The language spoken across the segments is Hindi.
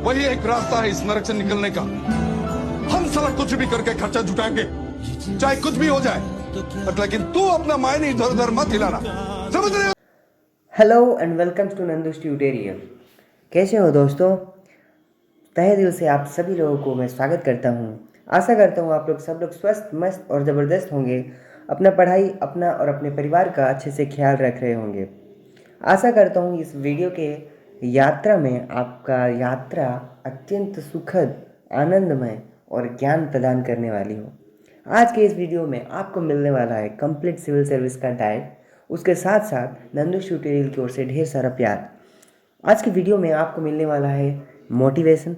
वही एक रास्ता है इस नरक से निकलने का। हम साला कुछ भी करके खर्चा जुटाएंगे, चाहे कुछ भी हो जाए, बट लेकिन तू अपना मायने इधर उधर मत हिलाना, समझ रहे हो? Hello and welcome to Nandu's tutorial. कैसे हो दोस्तों? तहे दिल से आप सभी लोगों को मैं स्वागत करता हूँ। आशा करता हूँ आप लोग सब लोग स्वस्थ, मस्त और ज़बरदस्त होंगे। अपना पढ़ाई, अपना और अपने परिवार का अच्छे से ख्याल रख रहे होंगे। आशा करता हूँ इस वीडियो के यात्रा में आपका यात्रा अत्यंत सुखद, आनंदमय और ज्ञान प्रदान करने वाली हो। आज के इस वीडियो में आपको मिलने वाला है कंप्लीट सिविल सर्विस का डाइट, उसके साथ साथ नंदूस ट्यूटोरियल की ओर से ढेर सारा प्यार। आज की वीडियो में आपको मिलने वाला है मोटिवेशन,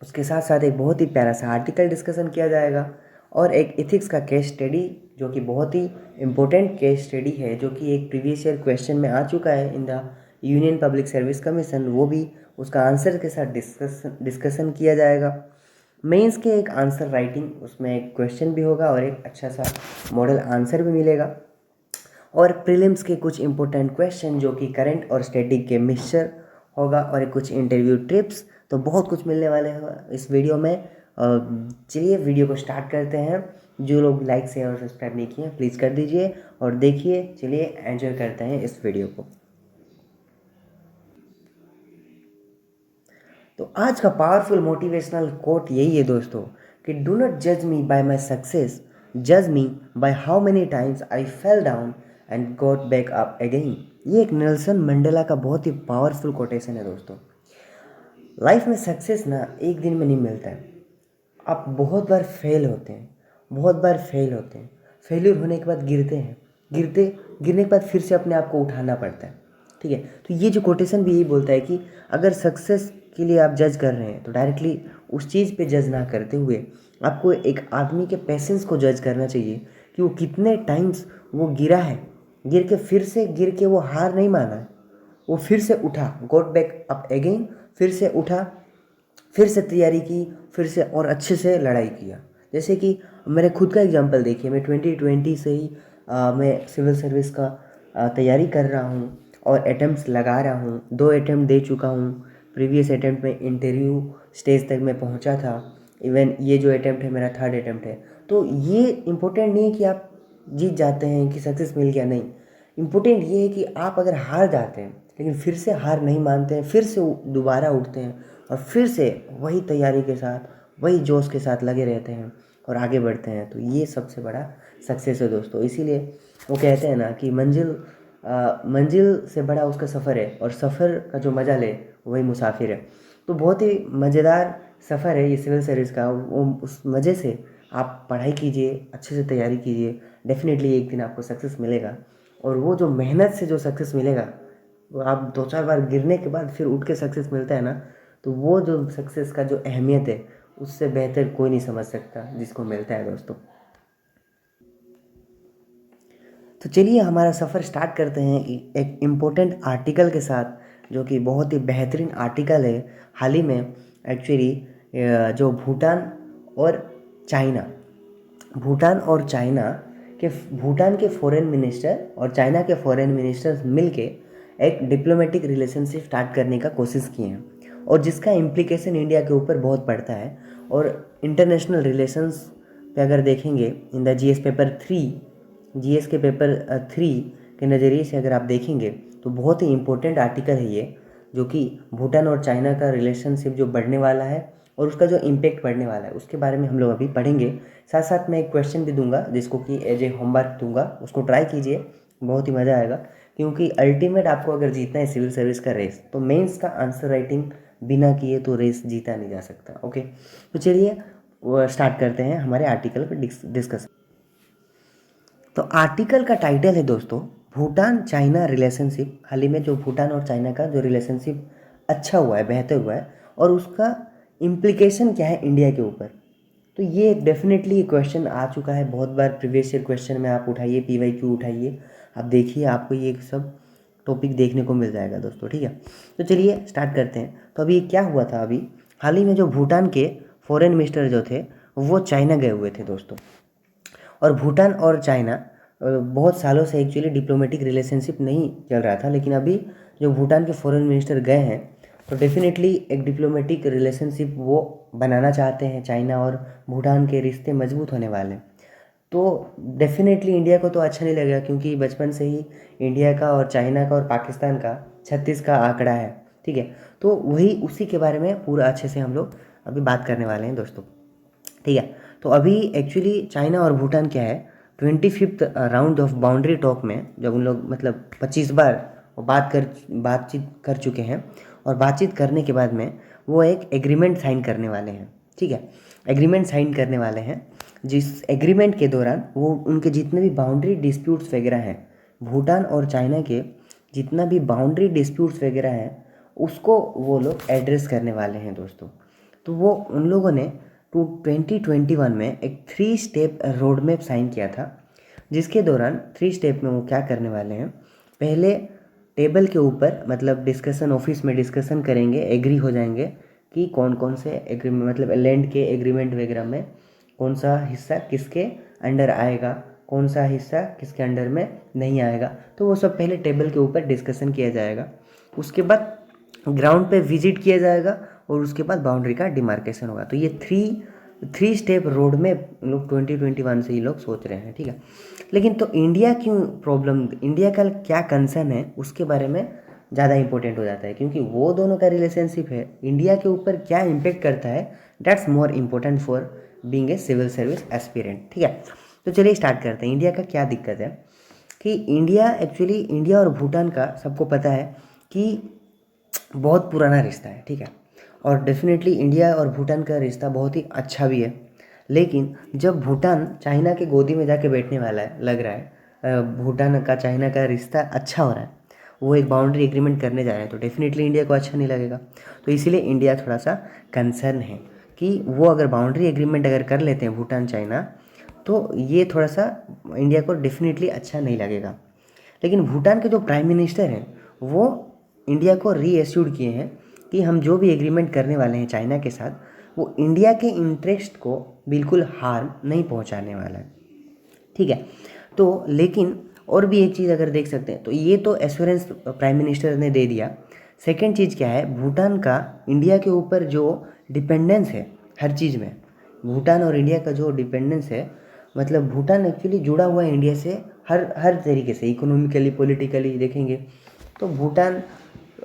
उसके साथ साथ एक बहुत ही प्यारा सा आर्टिकल डिस्कशन किया जाएगा और एक एथिक्स का केस स्टडी जो कि बहुत ही इम्पोर्टेंट केस स्टडी है, जो कि एक प्रीवियस ईयर क्वेश्चन में आ चुका है in the union public service commission. वो भी उसका आंसर के साथ डिस्कशन किया जाएगा। मेंस के एक आंसर राइटिंग, उसमें एक क्वेश्चन भी होगा और एक अच्छा सा मॉडल आंसर भी मिलेगा, और प्रीलिम्स के कुछ इंपॉर्टेंट क्वेश्चन जो कि करंट और स्टैटिक के मिक्सचर होगा, और कुछ इंटरव्यू टिप्स। तो बहुत कुछ मिलने वाले हैं इस वीडियो में। चलिए वीडियो को स्टार्ट करते हैं। जो लोग लाइक शेयर और सब्सक्राइब नहीं किए हैं प्लीज़ कर दीजिए और देखिए। चलिए एंजॉय करते हैं इस वीडियो को। तो आज का पावरफुल मोटिवेशनल कोट यही है दोस्तों कि डू नॉट जज मी बाय माई सक्सेस, जज me by how many times I fell down and got back up again. ये एक नेल्सन मंडेला का बहुत ही पावरफुल कोटेशन है दोस्तों। लाइफ में सक्सेस ना एक दिन में नहीं मिलता है। आप बहुत बार फेल होते हैं, बहुत बार फेल होते हैं, फेल्यूर होने के बाद गिरते हैं, गिरने के बाद फिर से अपने आप को उठाना पड़ता है। ठीक है, तो ये जो कोटेशन भी यही बोलता है कि अगर सक्सेस के लिए आप जज कर रहे हैं तो डायरेक्टली उस चीज़ पे जज ना करते हुए आपको एक आदमी के पेशेंस को जज करना चाहिए कि वो कितने टाइम्स वो गिरा है, गिर के वो हार नहीं माना है, वो फिर से उठा, गॉट बैक अप अगेन, फिर से उठा, फिर से तैयारी की, फिर से और अच्छे से लड़ाई किया। जैसे कि मेरे खुद का एग्जांपल देखिए, मैं 2020 से ही मैं सिविल सर्विस का तैयारी कर रहा हूँ और अटैम्प्ट्स लगा रहा हूँ। 2 अटैम्प्ट दे चुका हूँ। प्रीवियस अटैम्प्ट में इंटरव्यू स्टेज तक मैं पहुँचा था। इवन ये जो अटैम्प्ट है मेरा 3rd अटैम्प्ट है। तो ये इम्पोर्टेंट नहीं है कि आप जीत जाते हैं कि सक्सेस मिल गया, नहीं। इम्पोर्टेंट ये है कि आप अगर हार जाते हैं लेकिन फिर से हार नहीं मानते हैं, फिर से दोबारा उठते हैं और फिर से वही तैयारी के साथ, वही जोश के साथ लगे रहते हैं और आगे बढ़ते हैं, तो ये सबसे बड़ा सक्सेस है दोस्तों। इसीलिए वो कहते हैं ना कि मंजिल से बड़ा उसका सफ़र है और सफ़र का जो मज़ा ले वही मुसाफिर है। तो बहुत ही मज़ेदार सफ़र है ये सिविल सर्विस का। वो उस मज़े से आप पढ़ाई कीजिए, अच्छे से तैयारी कीजिए, डेफिनेटली एक दिन आपको सक्सेस मिलेगा। और वो जो मेहनत से जो सक्सेस मिलेगा, वो आप 2-4 बार गिरने के बाद फिर उठ के सक्सेस मिलता है ना, तो वो जो सक्सेस का जो अहमियत है उससे बेहतर कोई नहीं समझ सकता जिसको मिलता है दोस्तों। तो चलिए हमारा सफ़र स्टार्ट करते हैं एक इम्पोर्टेंट आर्टिकल के साथ, जो कि बहुत ही बेहतरीन आर्टिकल है। हाल ही में एक्चुअली जो और चाइना भूटान के फॉरेन मिनिस्टर और चाइना के फॉरेन मिनिस्टर्स मिलके एक डिप्लोमेटिक रिलेशनशिप स्टार्ट करने का कोशिश किए हैं, और जिसका इम्प्लीकेशन इंडिया के ऊपर बहुत पड़ता है। और इंटरनेशनल रिलेशंस पे अगर देखेंगे इन द जीएस के पेपर 3 के नज़रिए से अगर आप देखेंगे तो बहुत ही इम्पोर्टेंट आर्टिकल है ये, जो कि भूटान और चाइना का रिलेशनशिप जो बढ़ने वाला है और उसका जो इम्पेक्ट पड़ने वाला है उसके बारे में हम लोग अभी पढ़ेंगे। साथ साथ मैं एक क्वेश्चन भी दूंगा जिसको कि एज ए होमवर्क दूंगा, उसको ट्राई कीजिए, बहुत ही मज़ा आएगा। क्योंकि अल्टीमेट आपको अगर जीतना है सिविल सर्विस का रेस, तो मेंस का आंसर राइटिंग बिना किए तो रेस जीता नहीं जा सकता। ओके, तो चलिए स्टार्ट करते हैं हमारे आर्टिकल पर डिस्कस। तो आर्टिकल का टाइटल है दोस्तों, भूटान चाइना रिलेशनशिप। हाल ही में जो भूटान और चाइना का जो रिलेशनशिप अच्छा हुआ है, बेहतर हुआ है, और उसका इम्प्लीकेशन क्या है इंडिया के ऊपर। तो ये डेफिनेटली क्वेश्चन आ चुका है बहुत बार। प्रीवियस ईयर क्वेश्चन में आप उठाइए, PYQ उठाइए, आप देखिए, आपको ये सब टॉपिक देखने को मिल जाएगा दोस्तों। ठीक है, तो चलिए स्टार्ट करते हैं। तो अभी क्या हुआ था, अभी हाल ही में जो भूटान के फॉरेन मिनिस्टर जो थे वो चाइना गए हुए थे दोस्तों। और भूटान और चाइना बहुत सालों से एक्चुअली डिप्लोमेटिक रिलेशनशिप नहीं चल रहा था, लेकिन अभी जो भूटान के फॉरेन मिनिस्टर गए हैं तो डेफिनेटली एक डिप्लोमेटिक रिलेशनशिप वो बनाना चाहते हैं, चाइना और भूटान के रिश्ते मजबूत होने वाले हैं। तो डेफिनेटली इंडिया को तो अच्छा नहीं लगेगा, क्योंकि बचपन से ही इंडिया का और चाइना का और पाकिस्तान का 36 का आंकड़ा है, ठीक है। तो वही उसी के बारे में पूरा अच्छे से हम लोग अभी बात करने वाले हैं दोस्तों, ठीक है। तो अभी एक्चुअली चाइना और भूटान क्या है, 25th round of boundary talk में जब उन लोग मतलब 25 बार वो बातचीत कर चुके हैं, और बातचीत करने के बाद में वो एक एग्रीमेंट साइन करने वाले हैं, ठीक है। एग्रीमेंट साइन करने वाले हैं, जिस एग्रीमेंट के दौरान वो उनके जितने भी बाउंड्री डिस्प्यूट्स वगैरह हैं, भूटान और चाइना के जितना भी बाउंड्री डिस्प्यूट्स वगैरह हैं, उसको वो लोग एड्रेस करने वाले हैं दोस्तों। तो वो उन लोगों ने 2021 में एक 3 स्टेप रोड मैप साइन किया था, जिसके दौरान 3 स्टेप में वो क्या करने वाले हैं, पहले टेबल के ऊपर मतलब डिस्कशन, ऑफिस में डिस्कशन करेंगे, एग्री हो जाएंगे कि कौन कौन से एग्रीमेंट मतलब लैंड के एग्रीमेंट वगैरह में कौन सा हिस्सा किसके अंडर आएगा, कौन सा हिस्सा किसके अंडर में नहीं आएगा। तो वो सब पहले टेबल के ऊपर डिस्कशन किया जाएगा, उसके बाद ग्राउंड पे विजिट किया जाएगा, और उसके बाद बाउंड्री का डिमार्केशन होगा। तो ये थ्री स्टेप रोड में लोग 2021 से ही लोग सोच रहे हैं, ठीक है। लेकिन तो इंडिया क्यों प्रॉब्लम, इंडिया का क्या कंसर्न है, उसके बारे में ज़्यादा इंपॉर्टेंट हो जाता है, क्योंकि वो दोनों का रिलेशनशिप है, इंडिया के ऊपर क्या इम्पेक्ट करता है, that's more important for being a civil service aspirant, ठीक है। तो चलिए स्टार्ट करते हैं। इंडिया का क्या दिक्कत है कि इंडिया और भूटान का सबको पता है कि बहुत पुराना रिश्ता है, ठीक है। और डेफिनेटली इंडिया और भूटान का रिश्ता बहुत ही अच्छा भी है, लेकिन जब भूटान चाइना के गोदी में जाके बैठने वाला है, लग रहा है भूटान का चाइना का रिश्ता अच्छा हो रहा है, वो एक बाउंड्री एग्रीमेंट करने जा रहे हैं, तो डेफिनेटली इंडिया को अच्छा नहीं लगेगा। तो इसीलिए इंडिया थोड़ा सा कंसर्न है कि वो अगर बाउंड्री एग्रीमेंट अगर कर लेते हैं भूटान चाइना, तो ये थोड़ा सा इंडिया को डेफिनेटली अच्छा नहीं लगेगा। लेकिन भूटान के जो प्राइम मिनिस्टर हैं, वो इंडिया को रीएश्योर्ड किए हैं कि हम जो भी एग्रीमेंट करने वाले हैं चाइना के साथ, वो इंडिया के इंटरेस्ट को बिल्कुल हार्म नहीं पहुंचाने वाला है, ठीक है। तो लेकिन और भी एक चीज़ अगर देख सकते हैं, तो ये तो एश्योरेंस प्राइम मिनिस्टर ने दे दिया। सेकेंड चीज़ क्या है, भूटान का इंडिया के ऊपर जो डिपेंडेंस है हर चीज़ में, भूटान और इंडिया का जो डिपेंडेंस है, मतलब भूटान एक्चुअली जुड़ा हुआ है इंडिया से हर तरीके से, इकोनॉमिकली, पॉलिटिकली देखेंगे तो भूटान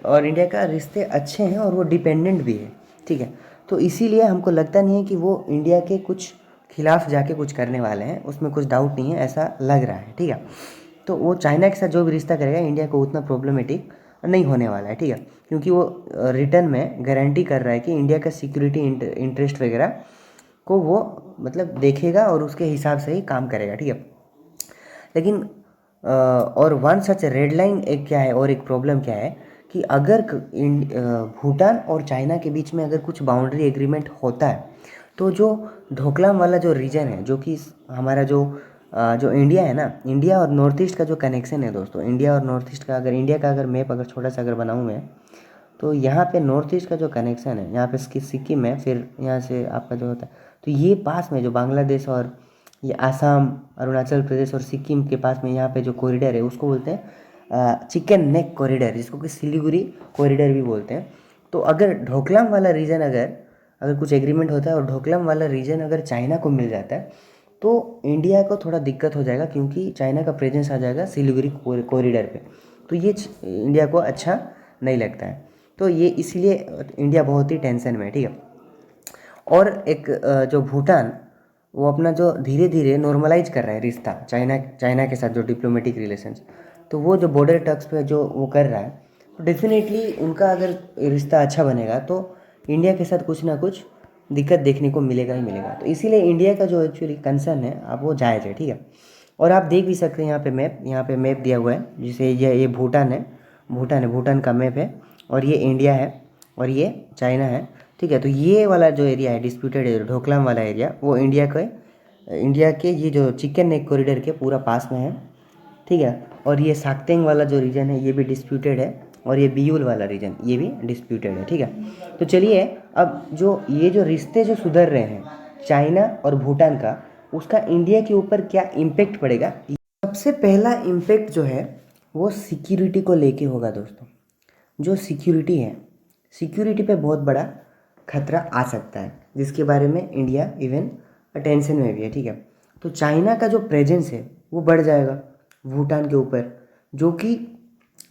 और इंडिया का रिश्ते अच्छे हैं और वो डिपेंडेंट भी है, ठीक है। तो इसीलिए हमको लगता नहीं है कि वो इंडिया के कुछ खिलाफ जाके कुछ करने वाले हैं, उसमें कुछ डाउट नहीं है, ऐसा लग रहा है, ठीक है। तो वो चाइना के साथ जो भी रिश्ता करेगा, इंडिया को उतना प्रॉब्लमेटिक नहीं होने वाला है, ठीक है, क्योंकि वो रिटर्न में गारंटी कर रहा है कि इंडिया का सिक्योरिटी इंटरेस्ट वगैरह को वो मतलब देखेगा और उसके हिसाब से ही काम करेगा, ठीक है। लेकिन और वन सच रेड लाइन एक क्या है, और एक प्रॉब्लम क्या है कि अगर भूटान और चाइना के बीच में अगर कुछ बाउंड्री एग्रीमेंट होता है, तो जो ढोकलाम वाला जो रीजन है, जो कि हमारा जो इंडिया है ना, इंडिया और नॉर्थ ईस्ट का जो कनेक्शन है दोस्तों, इंडिया और नॉर्थ ईस्ट का अगर मैप अगर छोटा सा अगर बनाऊँ मैं, तो यहाँ पे नॉर्थ ईस्ट का जो कनेक्शन है, यहाँ पे सिक्किम है, फिर यहाँ से आपका जो होता है, तो ये पास में जो बांग्लादेश और ये आसाम, अरुणाचल प्रदेश और सिक्किम के पास में यहाँ पे जो कॉरिडोर है, उसको बोलते हैं चिकन नेक कॉरिडोर, जिसको कि सिलीगुड़ी कॉरिडोर भी बोलते हैं। तो अगर ढोकलाम वाला रीजन अगर कुछ एग्रीमेंट होता है और ढोकलाम वाला रीजन अगर चाइना को मिल जाता है, तो इंडिया को थोड़ा दिक्कत हो जाएगा, क्योंकि चाइना का प्रेजेंस आ जाएगा सिलीगुड़ी कॉरिडोर पे। तो ये इंडिया को अच्छा नहीं लगता है, तो ये इसलिए इंडिया बहुत ही टेंशन में है, ठीक है। और एक जो भूटान, वो अपना जो धीरे धीरे नॉर्मलाइज कर रहा है रिश्ता चाइना के साथ, जो डिप्लोमेटिक रिलेशंस, तो वो जो बॉर्डर टक्स पे जो वो कर रहा है, तो डेफिनेटली उनका अगर रिश्ता अच्छा बनेगा तो इंडिया के साथ कुछ ना कुछ दिक्कत देखने को मिलेगा ही मिलेगा। तो इसीलिए इंडिया का जो एक्चुअली कंसर्न है, आप वो जायज़ है, ठीक है। और आप देख भी सकते हैं यहाँ पे मैप दिया हुआ है, जिसे ये भूटान है, भूटान का मैप है, और ये इंडिया है, और ये चाइना है, ठीक है। तो ये वाला जो एरिया है डिस्प्यूटेड है, ढोकलाम वाला एरिया, वो इंडिया के ये जो चिकन नेक कॉरिडोर के पूरा पास में है, ठीक है। और ये साक्तेंग वाला जो रीजन है, ये भी डिस्प्यूटेड है, और ये बियूल वाला रीजन, ये भी डिस्प्यूटेड है, ठीक है। तो चलिए, अब ये जो रिश्ते जो सुधर रहे हैं चाइना और भूटान का, उसका इंडिया के ऊपर क्या इम्पेक्ट पड़ेगा। सबसे पहला इम्पेक्ट जो है वो सिक्योरिटी को लेके होगा दोस्तों। जो सिक्योरिटी है, सिक्योरिटी पे बहुत बड़ा खतरा आ सकता है, जिसके बारे में इंडिया इवन टेंशन में भी है, ठीक है। तो चाइना का जो प्रेजेंस है वो बढ़ जाएगा भूटान के ऊपर, जो कि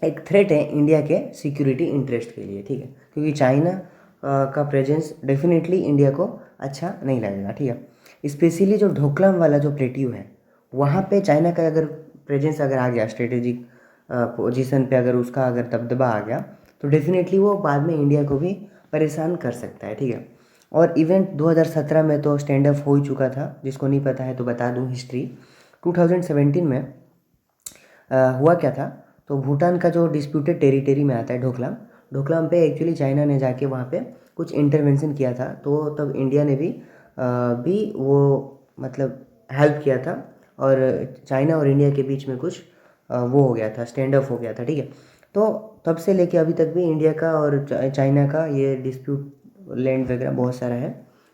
एक थ्रेट है इंडिया के सिक्योरिटी इंटरेस्ट के लिए, ठीक है। क्योंकि चाइना का प्रेजेंस डेफिनेटली इंडिया को अच्छा नहीं लगेगा, ठीक है। स्पेशली जो ढोकलाम वाला जो प्लेट्यू है वहाँ पे चाइना का अगर प्रेजेंस अगर आ गया, स्ट्रेटेजिक पोजीशन पे अगर उसका अगर दबदबा आ गया, तो डेफिनेटली वो बाद में इंडिया को भी परेशान कर सकता है, ठीक है। और इवेंट 2017 में तो स्टैंड अप हो ही चुका था, जिसको नहीं पता है तो बता दूं हिस्ट्री। 2017 में हुआ क्या था, तो भूटान का जो डिस्प्यूटेड टेरिटरी में आता है ढोकलाम, ढोकलाम पे एक्चुअली चाइना ने जाके वहाँ पे कुछ इंटरवेंशन किया था, तो तब इंडिया ने भी वो मतलब हेल्प किया था, और चाइना और इंडिया के बीच में कुछ वो हो गया था, स्टैंड ऑफ हो गया था, ठीक है। तो तब से लेके अभी तक भी इंडिया का और चाइना का ये डिस्प्यूट लैंड वगैरह बहुत सारा है।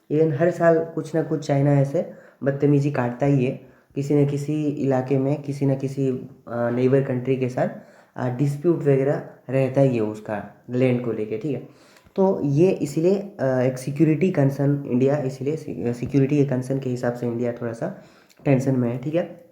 इवन हर साल कुछ ना कुछ चाइना ऐसे बदतमीजी काटता ही है, किसी न किसी इलाके में किसी न किसी नेबर कंट्री के साथ डिस्प्यूट वगैरह रहता ही है उसका लैंड को लेके, ठीक है। तो ये इसीलिए एक सिक्योरिटी कंसर्न इंडिया, इसीलिए सिक्योरिटी के कंसर्न के हिसाब से इंडिया थोड़ा सा टेंशन में है, ठीक है।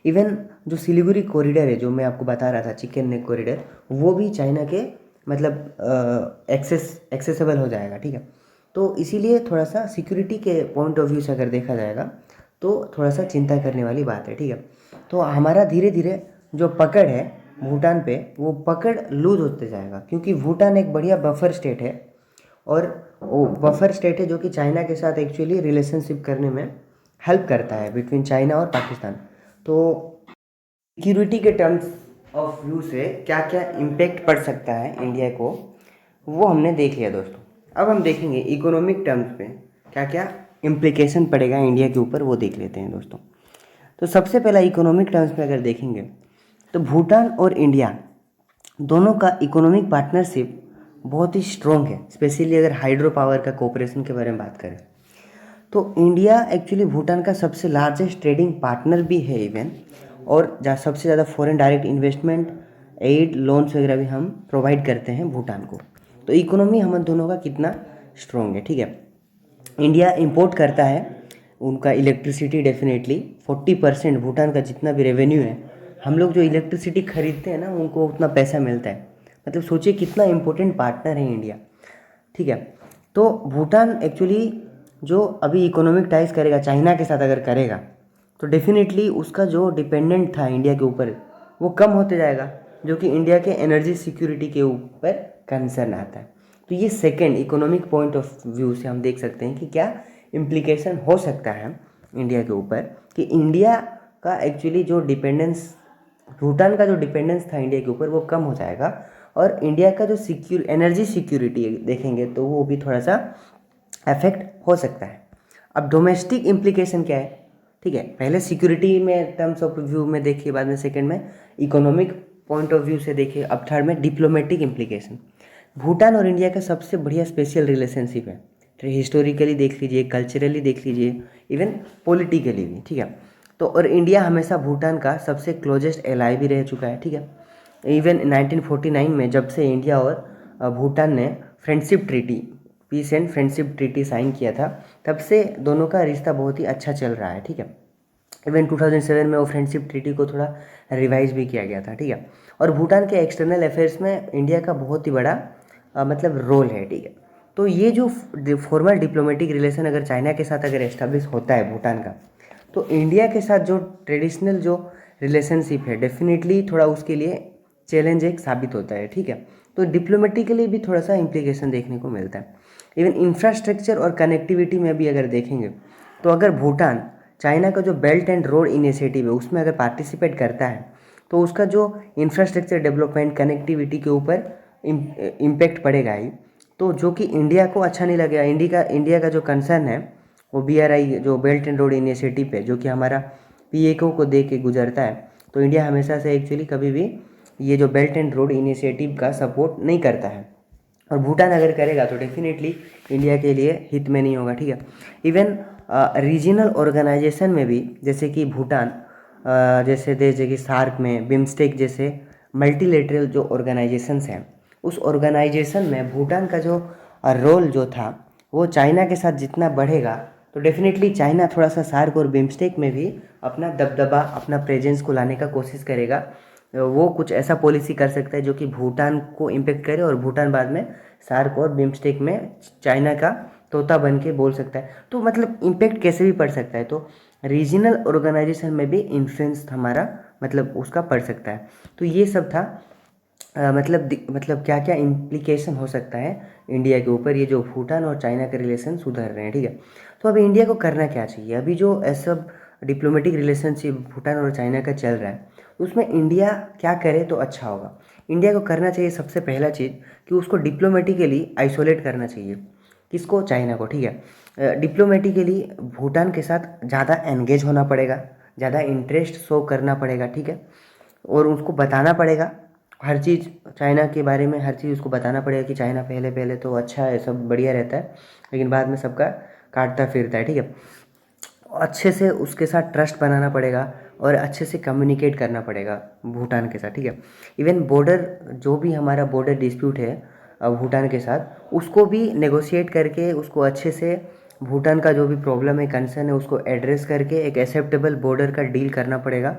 इवन जो सिलीगुड़ी कॉरिडोर है जो मैं आपको बता रहा था, चिकन नेक कॉरिडोर, वो भी चाइना के मतलब एक्सेसिबल हो जाएगा, ठीक है। तो इसीलिए थोड़ा सा सिक्योरिटी के पॉइंट ऑफ व्यू से अगर देखा जाएगा तो थोड़ा सा चिंता करने वाली बात है, ठीक है। तो हमारा धीरे धीरे जो पकड़ है भूटान पे, वो पकड़ लूज होते जाएगा, क्योंकि भूटान एक बढ़िया बफर स्टेट है, और वो बफर स्टेट है जो कि चाइना के साथ एक्चुअली रिलेशनशिप करने में हेल्प करता है बिटवीन चाइना और पाकिस्तान। तो सिक्योरिटी के टर्म्स ऑफ व्यू से क्या क्या इम्पेक्ट पड़ सकता है इंडिया को, वो हमने देख लिया दोस्तों। अब हम देखेंगे इकोनॉमिक टर्म्स पे क्या क्या इम्प्लीकेशन पड़ेगा इंडिया के ऊपर, वो देख लेते हैं दोस्तों। तो सबसे पहला इकोनॉमिक टर्म्स पे अगर देखेंगे तो भूटान और इंडिया दोनों का इकोनॉमिक पार्टनरशिप बहुत ही स्ट्रॉन्ग है, स्पेशली अगर हाइड्रो पावर का कोऑपरेशन के बारे में बात करें तो इंडिया एक्चुअली भूटान का सबसे लार्जेस्ट ट्रेडिंग पार्टनर भी है इवन, और जहाँ सबसे ज़्यादा foreign direct investment aid loans वगैरह भी हम प्रोवाइड करते हैं भूटान को। तो इकोनॉमी हम दोनों का कितना स्ट्रॉन्ग है, ठीक है। इंडिया इंपोर्ट करता है उनका इलेक्ट्रिसिटी, डेफिनेटली 40% भूटान का जितना भी रेवेन्यू है, हम लोग जो इलेक्ट्रिसिटी खरीदते हैं ना उनको उतना पैसा मिलता है। मतलब सोचिए कितना इंपॉर्टेंट पार्टनर है इंडिया, ठीक है। तो भूटान एक्चुअली जो अभी इकोनॉमिक टाइज करेगा चाइना के साथ अगर करेगा, तो डेफिनेटली उसका जो डिपेंडेंट था इंडिया के ऊपर वो कम होते जाएगा, जो कि इंडिया के एनर्जी सिक्योरिटी के ऊपर कंसर्न आता है। तो ये second economic point of view से हम देख सकते हैं कि क्या इम्प्लीकेशन हो सकता है इंडिया के ऊपर, कि इंडिया का एक्चुअली जो डिपेंडेंस, भूटान का जो डिपेंडेंस था इंडिया के ऊपर वो कम हो जाएगा, और इंडिया का जो एनर्जी सिक्योरिटी देखेंगे तो वो भी थोड़ा सा अफेक्ट हो सकता है। अब डोमेस्टिक इम्प्लीकेशन क्या है, ठीक है। पहले सिक्योरिटी में टर्म्स ऑफ व्यू में देखिए, बाद में सेकंड में इकोनॉमिक पॉइंट ऑफ व्यू से देखिए, अब थर्ड में डिप्लोमेटिक इम्प्लीकेशन। भूटान और इंडिया का सबसे बढ़िया स्पेशल रिलेशनशिप है, हिस्टोरिकली देख लीजिए, कल्चरली देख लीजिए, इवन पॉलिटिकली भी, ठीक है। तो और इंडिया हमेशा भूटान का सबसे क्लोजेस्ट एलाई भी रह चुका है, ठीक है। इवन 1949 में जब से इंडिया और भूटान ने friendship treaty, peace and friendship treaty sign किया था, तब से दोनों का रिश्ता बहुत ही अच्छा चल रहा है, ठीक है। इवन 2007 में वो फ्रेंडशिप ट्रीटी को थोड़ा रिवाइज भी किया गया था, ठीक है। और भूटान के एक्सटर्नल अफेयर्स में इंडिया का बहुत ही बड़ा मतलब रोल है, ठीक है। तो ये जो फॉर्मल डिप्लोमेटिक रिलेशन अगर चाइना के साथ अगर एस्टेब्लिश होता है भूटान का, तो इंडिया के साथ जो ट्रेडिशनल जो रिलेशनशिप है डेफिनेटली थोड़ा उसके लिए चैलेंज एक साबित होता है, ठीक है। तो डिप्लोमेटिकली भी थोड़ा सा इम्प्लीकेशन देखने को मिलता है। इवन इंफ्रास्ट्रक्चर और कनेक्टिविटी में भी अगर देखेंगे तो अगर भूटान चाइना का जो बेल्ट एंड रोड इनिशिएटिव है उसमें अगर पार्टिसिपेट करता है, तो उसका जो इंफ्रास्ट्रक्चर डेवलपमेंट कनेक्टिविटी के ऊपर इम्पैक्ट पड़ेगा ही, तो जो कि इंडिया को अच्छा नहीं लगेगा। इंडिया का जो कंसर्न है वो BRI जो बेल्ट एंड रोड इनिशिएटिव है, जो कि हमारा PAQ को दे के गुजरता है, तो इंडिया हमेशा से एक्चुअली कभी भी ये जो बेल्ट एंड रोड इनिशिएटिव का सपोर्ट नहीं करता है, और भूटान अगर करेगा तो डेफिनेटली इंडिया के लिए हित में नहीं होगा, ठीक है। इवन रीजनल ऑर्गेनाइजेशन में भी, जैसे कि भूटान जैसे देश, जैसे कि सार्क में, बिम्स्टेक जैसे मल्टीलेटरल जो ऑर्गेनाइजेशंस हैं उस ऑर्गेनाइजेशन में भूटान का जो रोल जो था वो चाइना के साथ जितना बढ़ेगा तो डेफिनेटली चाइना थोड़ा सा सार्क और बिम्स्टेक में भी अपना दबदबा अपना प्रेजेंस को लाने का कोशिश करेगा। वो कुछ ऐसा पॉलिसी कर सकता है जो कि भूटान को इम्पेक्ट करे और भूटान बाद में सार्क और बिम्स्टेक में चाइना का तोता बन के बोल सकता है। तो मतलब इम्पेक्ट कैसे भी पड़ सकता है। तो रीजनल ऑर्गेनाइजेशन में भी इन्फ्लुएंस हमारा मतलब उसका पड़ सकता है। तो ये सब था मतलब क्या क्या इम्प्लीकेशन हो सकता है इंडिया के ऊपर, ये जो भूटान और चाइना के रिलेशन सुधर रहे हैं, ठीक है। तो अभी इंडिया को करना क्या चाहिए। अभी जो सब डिप्लोमेटिक रिलेशनशिप भूटान और चाइना का चल रहा है उसमें इंडिया क्या करे तो अच्छा होगा। इंडिया को करना चाहिए सबसे पहला चीज़ कि उसको डिप्लोमेटिकली आइसोलेट करना चाहिए। किसको? चाइना को, ठीक है। डिप्लोमेटिकली भूटान के साथ ज़्यादा एंगेज होना पड़ेगा, ज़्यादा इंटरेस्ट शो करना पड़ेगा, ठीक है। और उसको बताना पड़ेगा हर चीज़, चाइना के बारे में हर चीज़ उसको बताना पड़ेगा कि चाइना पहले पहले तो अच्छा है, सब बढ़िया रहता है, लेकिन बाद में सबका काटता फिरता है, ठीक है। अच्छे से उसके साथ ट्रस्ट बनाना पड़ेगा और अच्छे से कम्युनिकेट करना पड़ेगा भूटान के साथ, ठीक है। इवन बॉर्डर जो भी हमारा बॉर्डर डिस्प्यूट है भूटान के साथ, उसको भी नेगोशिएट करके उसको अच्छे से भूटान का जो भी प्रॉब्लम है, कंसर्न है, उसको एड्रेस करके एक एक्सेप्टेबल बॉर्डर का डील करना पड़ेगा।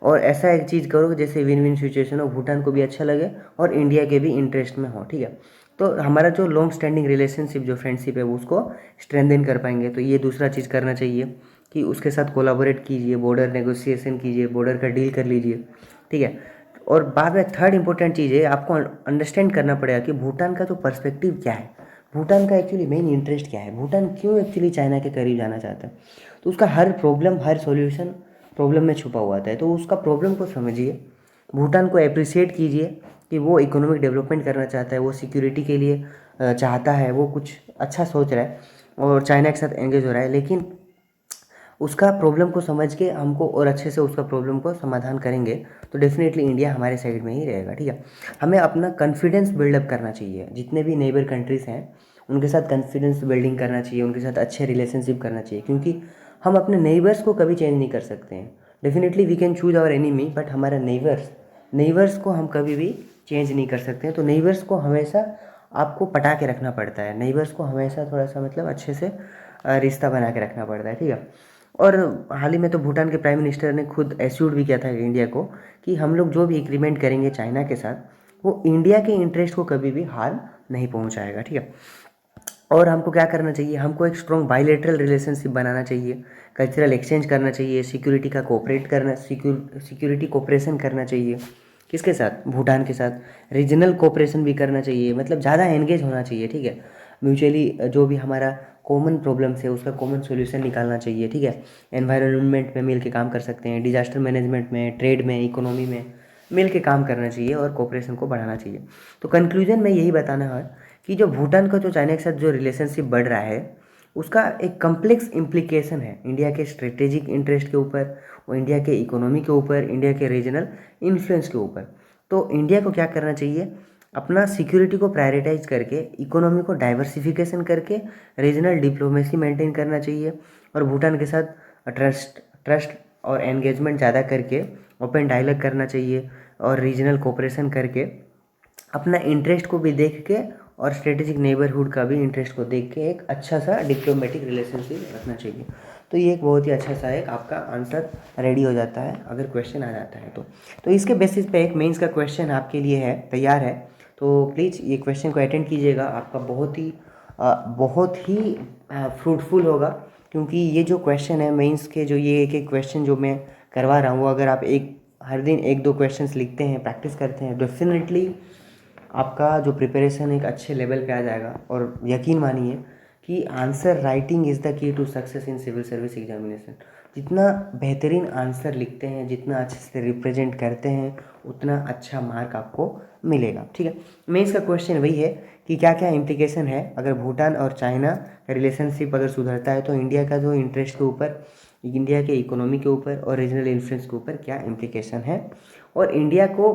और ऐसा एक चीज़ करो जैसे विन विन सिचुएशन हो, भूटान को भी अच्छा लगे और इंडिया के भी इंटरेस्ट में हो, ठीक है। तो हमारा जो लॉन्ग स्टैंडिंग रिलेशनशिप जो फ्रेंडशिप है वो उसको स्ट्रेंथन कर पाएंगे। तो ये दूसरा चीज़ करना चाहिए कि उसके साथ कोलाबोरेट कीजिए, बॉर्डर नेगोशिएशन कीजिए, बॉर्डर का डील कर लीजिए, ठीक है। और बाद में थर्ड इंपॉर्टेंट चीज़ है, आपको अंडरस्टैंड करना पड़ेगा कि भूटान का जो पर्सपेक्टिव क्या है, भूटान का एक्चुअली मेन इंटरेस्ट क्या है, भूटान क्यों एक्चुअली चाइना के करीब जाना चाहता है। तो उसका हर प्रॉब्लम, हर सॉल्यूशन प्रॉब्लम में छुपा हुआ था। तो उसका प्रॉब्लम को समझिए, भूटान को अप्रिशिएट कीजिए कि वो इकोनॉमिक डेवलपमेंट करना चाहता है, वो सिक्योरिटी के लिए चाहता है, वो कुछ अच्छा सोच रहा है और चाइना के साथ एंगेज हो रहा है। लेकिन उसका प्रॉब्लम को समझ के हमको और अच्छे से उसका प्रॉब्लम को समाधान करेंगे तो डेफिनेटली इंडिया हमारे साइड में ही रहेगा, ठीक है। हमें अपना कॉन्फिडेंस बिल्डअप करना चाहिए, जितने भी नेबर कंट्रीज़ हैं उनके साथ कॉन्फिडेंस बिल्डिंग करना चाहिए, उनके साथ अच्छे रिलेशनशिप करना चाहिए, क्योंकि हम अपने नेबर्स को कभी चेंज नहीं कर सकते हैं। Definitely we can choose our enemy, but हमारा नेबर्स को हम कभी भी चेंज नहीं कर सकते हैं। तो नेबर्स को हमेशा आपको पटा के रखना पड़ता है, नेबर्स को हमेशा थोड़ा सा मतलब अच्छे से रिश्ता बना के रखना पड़ता है, ठीक है। और हाल ही में तो भूटान के प्राइम मिनिस्टर ने खुद एश्योर्ड भी किया था इंडिया को कि हम लोग जो भी एग्रीमेंट करेंगे चाइना के साथ वो इंडिया के इंटरेस्ट को कभी भी हार्म नहीं पहुंचाएगा, ठीक है। और हमको क्या करना चाहिए, हमको एक स्ट्रॉन्ग बायलैटरल रिलेशनशिप बनाना चाहिए, कल्चरल एक्सचेंज करना चाहिए, सिक्योरिटी का कोऑपरेट करना, सिक्योरिटी कोऑपरेशन करना चाहिए। किसके साथ? भूटान के साथ। रीजनल कोऑपरेशन भी करना चाहिए, मतलब ज़्यादा एंगेज होना चाहिए, ठीक है। म्यूचुअली जो भी हमारा कॉमन प्रॉब्लम्स है उसका कॉमन सॉल्यूशन निकालना चाहिए, ठीक है। एनवायरनमेंट में मिल के काम कर सकते हैं, डिजास्टर मैनेजमेंट में, ट्रेड में, इकोनॉमी में मिल के काम करना चाहिए और कोऑपरेशन को बढ़ाना चाहिए। तो कंक्लूजन में यही बताना है कि जो भूटान का जो चाइना के साथ जो रिलेशनशिप बढ़ रहा है उसका एक कम्प्लेक्स इम्प्लीकेशन है इंडिया के स्ट्रेटेजिक इंटरेस्ट के ऊपर, और इंडिया के इकोनॉमी के ऊपर, इंडिया के रीजनल इन्फ्लुएंस के ऊपर। तो इंडिया को क्या करना चाहिए, अपना सिक्योरिटी को प्रायोरिटाइज करके, इकोनॉमी को डाइवर्सिफिकेशन करके रीजनल डिप्लोमेसी मेंटेन करना चाहिए और भूटान के साथ ट्रस्ट और एंगेजमेंट ज़्यादा करके ओपन डायलॉग करना चाहिए और रीजनल कोऑपरेशन करके अपना इंटरेस्ट को भी देख के और स्ट्रेटेजिक नेबरहुड का भी इंटरेस्ट को देख के एक अच्छा सा डिप्लोमेटिक रिलेशनशिप रखना चाहिए। तो ये एक बहुत ही अच्छा सा एक आपका आंसर रेडी हो जाता है अगर क्वेश्चन आ जाता है तो इसके बेसिस पे एक मेंस का क्वेश्चन आपके लिए है, तैयार है। तो प्लीज़ ये क्वेश्चन को अटेंड कीजिएगा, आपका बहुत ही फ्रूटफुल होगा, क्योंकि ये जो क्वेश्चन है मेंस के, जो ये एक एक क्वेश्चन जो मैं करवा रहा हूँ, अगर आप हर दिन 1-2 क्वेश्चंस लिखते हैं, प्रैक्टिस करते हैं, डेफिनेटली आपका जो प्रिपरेशन एक अच्छे लेवल पे आ जाएगा। और यकीन मानिए कि answer writing is the key to success in civil service examination. जितना बेहतरीन आंसर लिखते हैं, जितना अच्छे से रिप्रेजेंट करते हैं, उतना अच्छा मार्क आपको मिलेगा, ठीक है। मेंस का क्वेश्चन वही है कि क्या क्या इम्प्लीकेशन है अगर भूटान और चाइना का रिलेशनशिप अगर सुधरता है तो इंडिया का जो इंटरेस्ट के ऊपर, इंडिया के इकोनॉमी के ऊपर और रीजनल इन्फ्लुएंस के ऊपर क्या इम्प्लीकेशन है, और इंडिया को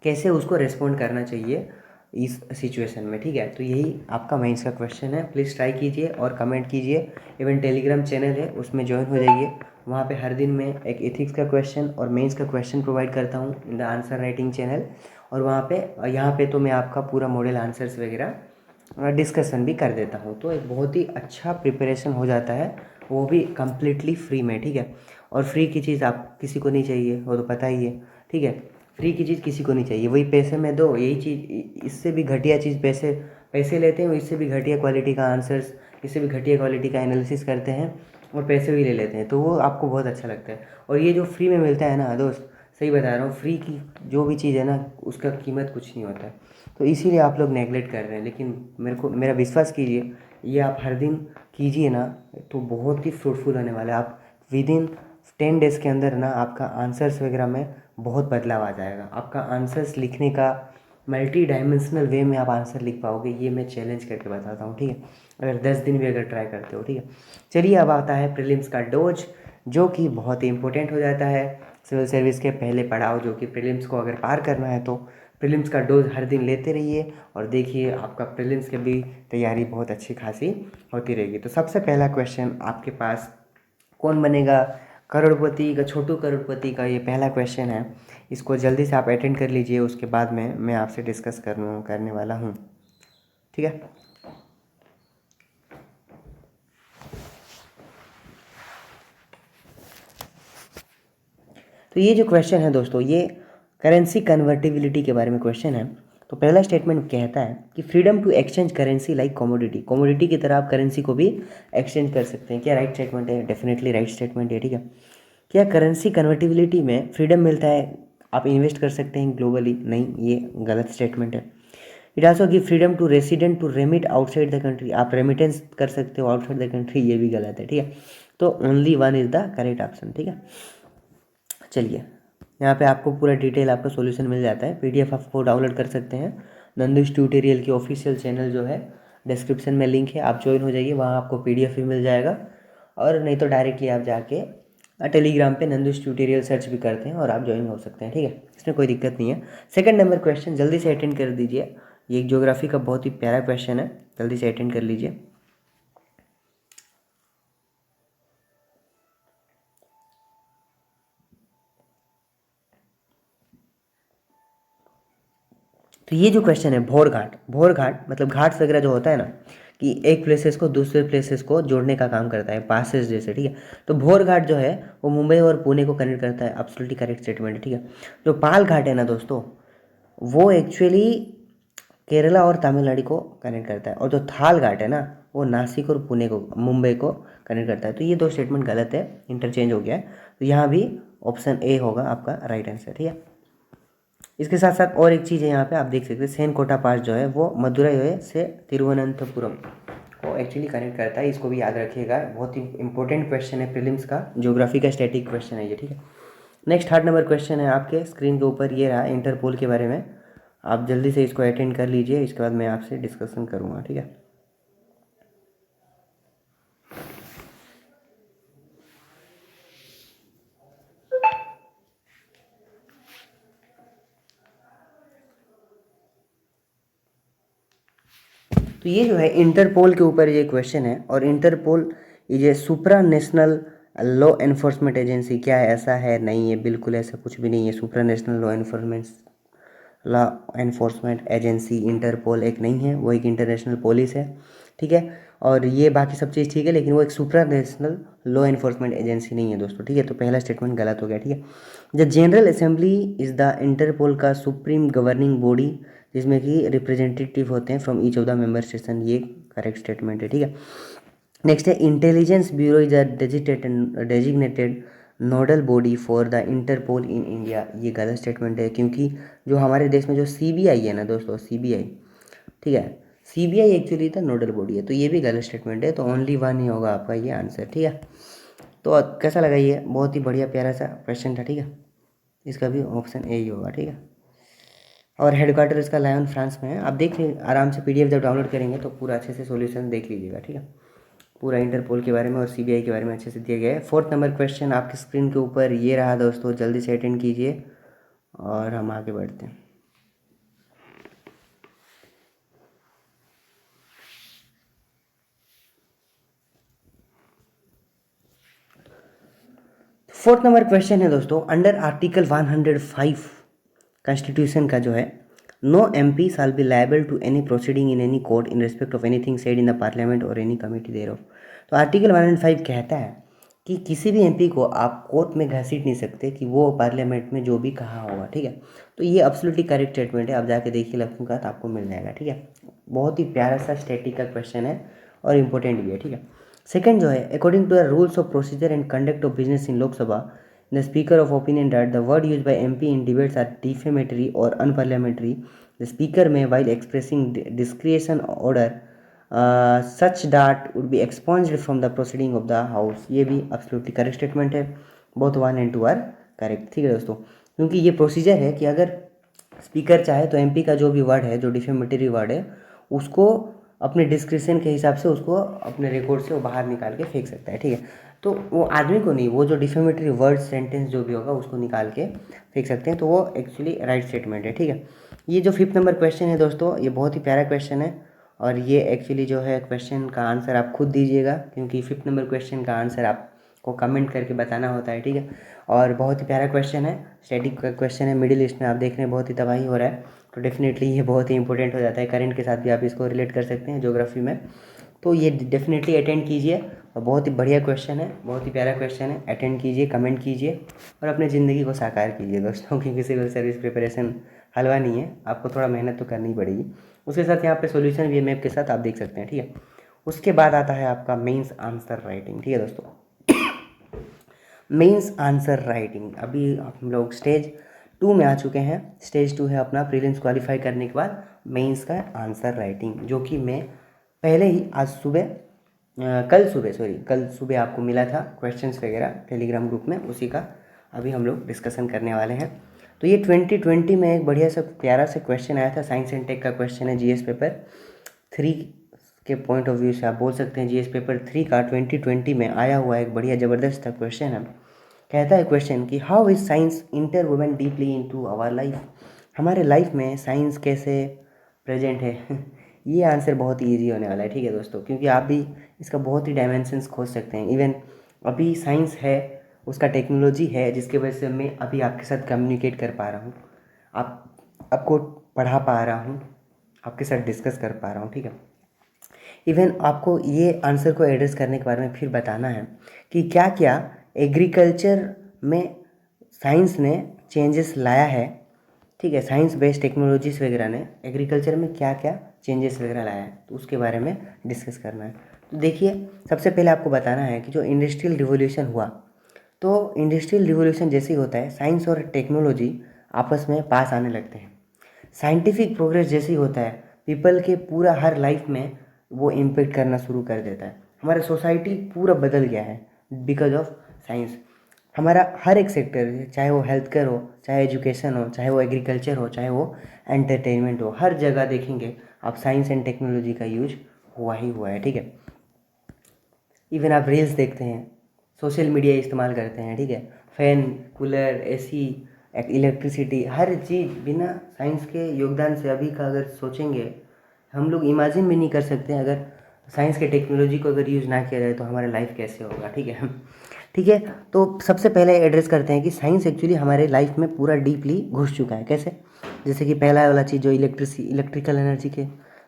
कैसे उसको रिस्पॉन्ड करना चाहिए इस सिचुएशन में, ठीक है। तो यही आपका मेंस का क्वेश्चन है। प्लीज़ ट्राई कीजिए और कमेंट कीजिए। इवन टेलीग्राम चैनल है उसमें ज्वाइन हो जाइए, वहाँ पे हर दिन मैं एक एथिक्स का क्वेश्चन और मेंस का क्वेश्चन प्रोवाइड करता हूँ in the answer writing channel. और वहाँ पे यहाँ पे तो मैं आपका पूरा मॉडल आंसर्स वगैरह डिस्कशन भी कर देता हूँ। तो एक बहुत ही अच्छा प्रिपरेशन हो जाता है, वो भी कम्प्लीटली फ्री में, ठीक है। और फ्री की चीज़ आप किसी को नहीं चाहिए, वो तो पता ही है, ठीक है। फ्री की चीज़ किसी को नहीं चाहिए, वही पैसे में दो, यही चीज़, इससे भी घटिया चीज़ पैसे पैसे लेते हैं, इससे भी घटिया क्वालिटी का आंसर्स, इससे भी घटिया क्वालिटी का एनालिसिस करते हैं और पैसे भी ले लेते हैं, तो वो आपको बहुत अच्छा लगता है। और ये जो फ्री में मिलता है ना दोस्त, सही बता रहा हूँ, फ्री की जो भी चीज़ है ना उसका कीमत कुछ नहीं होता है, तो इसीलिए आप लोग नेगलेक्ट कर रहे हैं। लेकिन मेरा विश्वास कीजिए, ये आप हर दिन कीजिए ना तो बहुत ही फ्रूटफुल होने वाला है। आप विद इन 10 डेज़ के अंदर ना आपका आंसर्स वगैरह में बहुत बदलाव आ जाएगा। आपका आंसर्स लिखने का मल्टी डायमेंशनल वे में आप आंसर लिख पाओगे, ये मैं चैलेंज करके बताता हूँ, ठीक है। अगर 10 दिन भी अगर ट्राई करते हो, ठीक है। चलिए अब आता है प्रीलिम्स का डोज, जो कि बहुत ही इंपॉर्टेंट हो जाता है सिविल सर्विस के पहले पड़ाव, जो कि प्रीलिम्स को अगर पार करना है तो प्रीलिम्स का डोज हर दिन लेते रहिए और देखिए आपका प्रीलिम्स की भी तैयारी बहुत अच्छी खासी होती रहेगी। तो सबसे पहला क्वेश्चन आपके पास, कौन बनेगा करोड़पति का, छोटू करोड़पति का ये पहला क्वेश्चन है। इसको जल्दी से आप अटेंड कर लीजिए, उसके बाद में मैं आपसे डिस्कस करने वाला हूँ, ठीक है। तो ये जो क्वेश्चन है दोस्तों, ये करेंसी कन्वर्टिबिलिटी के बारे में क्वेश्चन है। तो पहला स्टेटमेंट कहता है कि freedom to exchange currency like commodity, commodity की तरह आप करेंसी को भी एक्सचेंज कर सकते हैं। क्या राइट स्टेटमेंट है? डेफिनेटली राइट स्टेटमेंट है, ठीक है। क्या करेंसी कन्वर्टिबिलिटी में फ्रीडम मिलता है, आप इन्वेस्ट कर सकते हैं ग्लोबली? नहीं, ये गलत स्टेटमेंट है। It also give freedom to resident to remit outside the country, आप रेमिटेंस कर सकते हो आउटसाइड द कंट्री, ये भी गलत है, ठीक है। तो only one is the correct option, ठीक है। चलिए, यहाँ पे आपको पूरा डिटेल आपका सॉल्यूशन मिल जाता है, पीडीएफ आपको डाउनलोड कर सकते हैं। नंदुश ट्यूटोरियल की ऑफिशियल चैनल जो है डिस्क्रिप्शन में लिंक है, आप ज्वाइन हो जाइए, वहाँ आपको पीडीएफ भी मिल जाएगा। और नहीं तो डायरेक्टली आप जाके टेलीग्राम पे नंदुश ट्यूटोरियल सर्च भी करते हैं और आप ज्वाइन हो सकते हैं, ठीक है, इसमें कोई दिक्कत नहीं है। सेकंड नंबर क्वेश्चन जल्दी से अटेंड कर दीजिए, ये एक ज्योग्राफी का बहुत ही प्यारा क्वेश्चन है, जल्दी से अटेंड कर लीजिए। तो ये जो क्वेश्चन है, भोर घाट, भोर घाट मतलब घाट वगैरह जो होता है ना, कि एक प्लेसेस को दूसरे प्लेसेस को जोड़ने का काम करता है, पासेस जैसे, ठीक है। तो भोर घाट जो है वो मुंबई और पुणे को कनेक्ट करता है, एब्सोल्युटली करेक्ट स्टेटमेंट है, ठीक है। जो पाल घाट है ना दोस्तों, वो एक्चुअली केरला और तमिलनाडु को कनेक्ट करता है, और जो थाल घाट है ना वो नासिक और पुणे को, मुंबई को कनेक्ट करता है। तो ये दो स्टेटमेंट गलत है, इंटरचेंज हो गया है, तो यहाँ भी ऑप्शन ए होगा आपका राइट आंसर, ठीक है। इसके साथ साथ और एक चीज़ है, यहाँ पे आप देख सकते हैं सेन कोटा पास जो है वो मदुरई से तिरुवनंतपुरम को एक्चुअली कनेक्ट करता है, इसको भी याद रखिएगा, बहुत ही इंपॉर्टेंट क्वेश्चन है प्रीलिम्स का, ज्योग्राफी का स्टैटिक क्वेश्चन है ये, ठीक है। नेक्स्ट 3rd नंबर क्वेश्चन है आपके स्क्रीन के ऊपर, ये रहा इंटरपोल के बारे में, आप जल्दी से इसको अटेंड कर लीजिए, इसके बाद मैं आपसे डिस्कशन करूँगा, ठीक है। तो ये जो है इंटरपोल के ऊपर ये क्वेश्चन है, और इंटरपोल ये सुप्रा नेशनल लॉ एनफोर्समेंट एजेंसी, क्या है ऐसा है? नहीं है, बिल्कुल ऐसा कुछ भी नहीं है। Supra national law enforcement agency Interpol एक नहीं है, वो एक इंटरनेशनल पुलिस है, ठीक है। और ये बाकी सब चीज़ ठीक है, लेकिन वो एक सुप्रा नेशनल लॉ एनफोर्समेंट एजेंसी नहीं है दोस्तों, ठीक है। तो पहला स्टेटमेंट गलत हो गया, ठीक है। The general assembly is the Interpol का सुप्रीम गवर्निंग बॉडी, जिसमें कि रिप्रेजेंटेटिव होते हैं from each of the member station, ये करेक्ट स्टेटमेंट है, ठीक है। नेक्स्ट है intelligence bureau is a designated nodal body for the Interpol in India, ये गलत स्टेटमेंट है, क्योंकि जो हमारे देश में जो सीबीआई है ना दोस्तों, सीबीआई, ठीक है, CBI actually the nodal body है, तो ये भी गलत स्टेटमेंट है, तो ओनली वन ही होगा आपका ये आंसर, ठीक है। तो कैसा लगा? ये बहुत ही बढ़िया प्यारा सा क्वेश्चन था, ठीक है, इसका भी ऑप्शन ए ही होगा, ठीक है। और हेडक्वार्टर इसका लायन फ्रांस में है, आप देख लीजिए आराम से, पीडीएफ जब डाउनलोड करेंगे तो पूरा अच्छे से सॉल्यूशन देख लीजिएगा, ठीक है। पूरा इंटरपोल के बारे में और सीबीआई के बारे में अच्छे से दिया गया है। 4th नंबर क्वेश्चन आपकी स्क्रीन के ऊपर ये रहा दोस्तों, जल्दी से अटेंड कीजिए और हम आगे बढ़ते हैं। फोर्थ नंबर क्वेश्चन है दोस्तों, अंडर आर्टिकल 105 कॉन्स्टिट्यूशन का जो है, no MP shall be liable to any proceeding in any court in respect of anything said in the parliament और एनी कमिटी देयर ऑफ। तो आर्टिकल 105 कहता है कि किसी भी MP को आप कोर्ट में घसीट नहीं सकते कि वो पार्लियामेंट में जो भी कहा होगा, ठीक है। तो ये एब्सोल्युटली करेक्ट स्टेटमेंट है, आप जाके देखिए लक्ष्मीकांत, आपको मिल जाएगा, ठीक है। बहुत ही प्यारा सा स्टैटिक का क्वेश्चन है और इम्पोर्टेंट भी है, ठीक है। सेकंड जो है, according to the rules of procedure and conduct of business in Lok Sabha, the speaker of opinion that the word use by MP in debates are defamatory और अनपार्लियामेंट्री, द स्पीकर में while expressing discretion order such that would be expunged from the proceeding of the house. ये भी एब्सोल्युटली करेक्ट स्टेटमेंट है, बोथ 1 and 2 आर करेक्ट, ठीक है दोस्तों। क्योंकि ये प्रोसीजर है कि अगर स्पीकर चाहे तो MP का जो भी वर्ड है, जो डिफेमेटरी वर्ड है, उसको अपने डिस्क्रिप्शन के हिसाब से उसको अपने रिकॉर्ड से वो बाहर निकाल के फेंक सकता है, ठीक है। तो वो आदमी को नहीं, वो जो डिफेमेटरी वर्ड सेंटेंस जो भी होगा उसको निकाल के फेंक सकते हैं, तो वो एक्चुअली राइट स्टेटमेंट है, ठीक है। ये जो 5th नंबर क्वेश्चन है दोस्तों, ये बहुत ही प्यारा क्वेश्चन है और ये एक्चुअली जो है क्वेश्चन का आंसर आप खुद दीजिएगा, क्योंकि 5th नंबर क्वेश्चन का आंसर आपको कमेंट करके बताना होता है, ठीक है। और बहुत ही प्यारा क्वेश्चन है, स्टैटिक का क्वेश्चन है, मिडिल ईस्ट में आप देख रहे हैं बहुत ही तबाही हो रहा है, तो डेफिनेटली ये बहुत ही इंपॉर्टेंट हो जाता है, करंट के साथ भी आप इसको रिलेट कर सकते हैं ज्योग्राफी में। तो ये डेफिनेटली अटेंड कीजिए और बहुत ही बढ़िया क्वेश्चन है, बहुत ही प्यारा क्वेश्चन है, अटेंड कीजिए, कमेंट कीजिए और अपनी ज़िंदगी को साकार कीजिए दोस्तों, क्योंकि सिविल सर्विस प्रिपरेशन हलवा नहीं है, आपको थोड़ा मेहनत तो करनी पड़ेगी। उसके साथ यहाँ पे सॉल्यूशन भी है मैप के साथ, आप देख सकते हैं, ठीक है। उसके बाद आता है आपका मेंस आंसर राइटिंग, ठीक है दोस्तों। मेंस आंसर राइटिंग, अभी हम लोग स्टेज 2 में आ चुके हैं। स्टेज 2 है अपना प्रीलिम्स क्वालिफाई करने के बाद मेंस का आंसर राइटिंग, जो कि मैं पहले ही आज सुबह कल सुबह आपको मिला था क्वेश्चंस वगैरह टेलीग्राम ग्रुप में, उसी का अभी हम लोग डिस्कशन करने वाले हैं। तो ये 2020 में एक बढ़िया सा प्यारा सा क्वेश्चन आया था, साइंस एंड टेक का क्वेश्चन है, GS पेपर 3 के पॉइंट ऑफ व्यू से आप बोल सकते हैं। GS पेपर 3 का 2020 में आया हुआ एक बढ़िया ज़बरदस्त सा क्वेश्चन है। कहता है क्वेश्चन कि how is science interwoven deeply into our life, हमारे लाइफ में साइंस कैसे प्रेजेंट है। ये आंसर बहुत ही ईजी होने वाला है, ठीक है दोस्तों, क्योंकि आप भी इसका बहुत ही डायमेंशंस खोज सकते हैं। इवन अभी साइंस है, उसका टेक्नोलॉजी है, जिसकी वजह से मैं अभी आपके साथ कम्युनिकेट कर पा रहा हूँ, आपको पढ़ा पा रहा हूँ, आपके साथ डिस्कस कर पा रहा हूँ, ठीक है। इवन आपको ये आंसर को एड्रेस करने के बारे में फिर बताना है कि क्या क्या एग्रीकल्चर में साइंस ने चेंजेस लाया है, ठीक है। साइंस बेस्ड टेक्नोलॉजीज़ वगैरह ने एग्रीकल्चर में क्या क्या चेंजेस वगैरह लाया है, तो उसके बारे में डिस्कस करना है। तो देखिए, सबसे पहले आपको बताना है कि जो इंडस्ट्रियल रिवॉल्यूशन हुआ, तो इंडस्ट्रियल रिवॉल्यूशन जैसे ही होता है, साइंस और टेक्नोलॉजी आपस में पास आने लगते हैं। साइंटिफिक प्रोग्रेस जैसे ही होता है, पीपल के पूरा हर लाइफ में वो इम्पेक्ट करना शुरू कर देता है। हमारा सोसाइटी पूरा बदल गया है बिकॉज ऑफ साइंस। हमारा हर एक सेक्टर, चाहे वो हेल्थ केयर हो, चाहे एजुकेशन हो, चाहे वो एग्रीकल्चर हो, चाहे वो एंटरटेनमेंट हो, हर जगह देखेंगे आप साइंस एंड टेक्नोलॉजी का यूज हुआ ही हुआ है, ठीक है। इवन आप रील्स देखते हैं, सोशल मीडिया इस्तेमाल करते हैं, ठीक है। फैन, कूलर, AC, इलेक्ट्रिसिटी, हर चीज़ बिना साइंस के योगदान से अभी का अगर सोचेंगे, हम लोग इमेजिन भी नहीं कर सकते हैं अगर साइंस के टेक्नोलॉजी को अगर यूज़ ना किया जाए तो हमारा लाइफ कैसे होगा, ठीक है। ठीक है, तो सबसे पहले एड्रेस करते हैं कि साइंस एक्चुअली हमारे लाइफ में पूरा डीपली घुस चुका है। कैसे? जैसे कि पहला वाला चीज़ जो इलेक्ट्रिकल एनर्जी के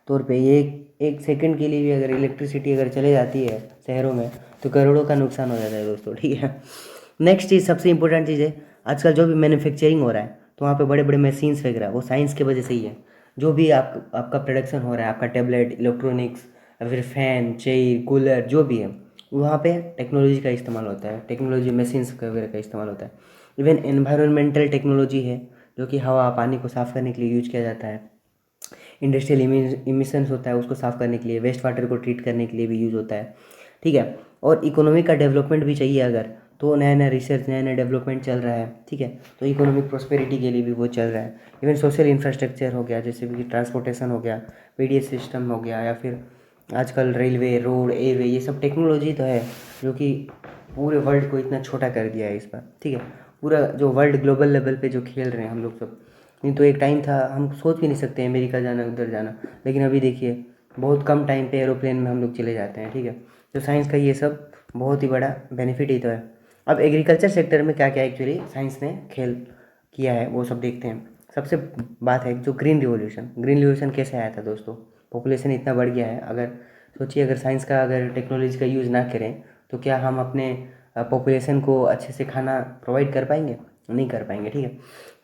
तौर पे, ये एक सेकंड के लिए भी अगर इलेक्ट्रिसिटी अगर चले जाती है शहरों में तो करोड़ों का नुकसान हो जाता है दोस्तों, ठीक है। नेक्स्ट चीज़, सबसे इंपॉर्टेंट चीज़ है, आजकल जो भी मैन्युफैक्चरिंग हो रहा है तो वहाँ पे बड़े बड़े मशीन्स वगैरह वो साइंस की वजह से ही है। जो भी आपका प्रोडक्शन हो रहा है, आपका टेबलेट, इलेक्ट्रॉनिक्स, फिर फैन, चेयर, कूलर, जो भी है वहाँ पे टेक्नोलॉजी का इस्तेमाल होता है, टेक्नोलॉजी मशीन्स वगैरह का इस्तेमाल होता है। इवन एनवायरमेंटल टेक्नोलॉजी है, जो कि हवा पानी को साफ़ करने के लिए यूज किया जाता है। इंडस्ट्रियल इमिशंस होता है, उसको साफ़ करने के लिए, वेस्ट वाटर को ट्रीट करने के लिए भी यूज़ होता है, ठीक है। और इकोनॉमी का डेवलपमेंट भी चाहिए अगर, तो नया नया रिसर्च, नया नया डेवलपमेंट चल रहा है, ठीक है। तो इकोनॉमिक प्रोस्पेरिटी के लिए भी वो चल रहा है। इवन सोशल इंफ्रास्ट्रक्चर हो गया, जैसे भी ट्रांसपोर्टेशन हो गया, PDS सिस्टम हो गया, या फिर आजकल रेलवे, रोड, एयरवे, ये सब टेक्नोलॉजी तो है जो कि पूरे वर्ल्ड को इतना छोटा कर दिया है इस बार, ठीक है। पूरा जो वर्ल्ड ग्लोबल लेवल पे जो खेल रहे हैं हम लोग सब, नहीं तो एक टाइम था हम सोच भी नहीं सकते अमेरिका जाना, उधर जाना, लेकिन अभी देखिए बहुत कम टाइम पे एरोप्लेन में हम लोग चले जाते हैं, ठीक है। तो साइंस का ये सब बहुत ही बड़ा बेनिफिट ही तो है। अब एग्रीकल्चर सेक्टर में क्या क्या एक्चुअली साइंस ने खेल किया है वो सब देखते हैं। सबसे बात है जो ग्रीन रिवोल्यूशन कैसे आया था दोस्तों। पॉपुलेशन इतना बढ़ गया है, अगर सोचिए अगर साइंस का अगर टेक्नोलॉजी का यूज़ ना करें तो क्या हम अपने पॉपुलेशन को अच्छे से खाना प्रोवाइड कर पाएंगे? नहीं कर पाएंगे, ठीक है।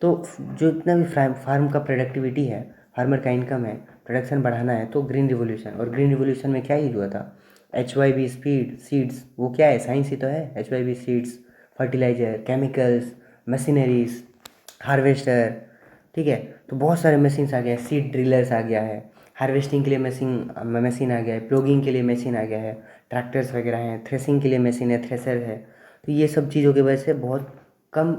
तो जो इतना भी फार्म का प्रोडक्टिविटी है, फार्मर का इनकम है, प्रोडक्शन बढ़ाना है, तो ग्रीन रिवोल्यूशन, और ग्रीन रिवोल्यूशन में क्या यूज हुआ था? HYB सीड्स, वो क्या है? साइंस ही तो है। HYB seeds, fertiliser, chemicals, machineries, harvester, ठीक है। तो बहुत सारे मशीन्स आ गए हैं, सीड ड्रिलर्स आ गया है, हार्वेस्टिंग के लिए मशीन आ गया है, प्लोगिंग के लिए मशीन आ गया है, ट्रैक्टर्स वगैरह हैं, थ्रेसिंग के लिए मशीन है, थ्रेसर है। तो ये सब चीज़ों की वजह से बहुत कम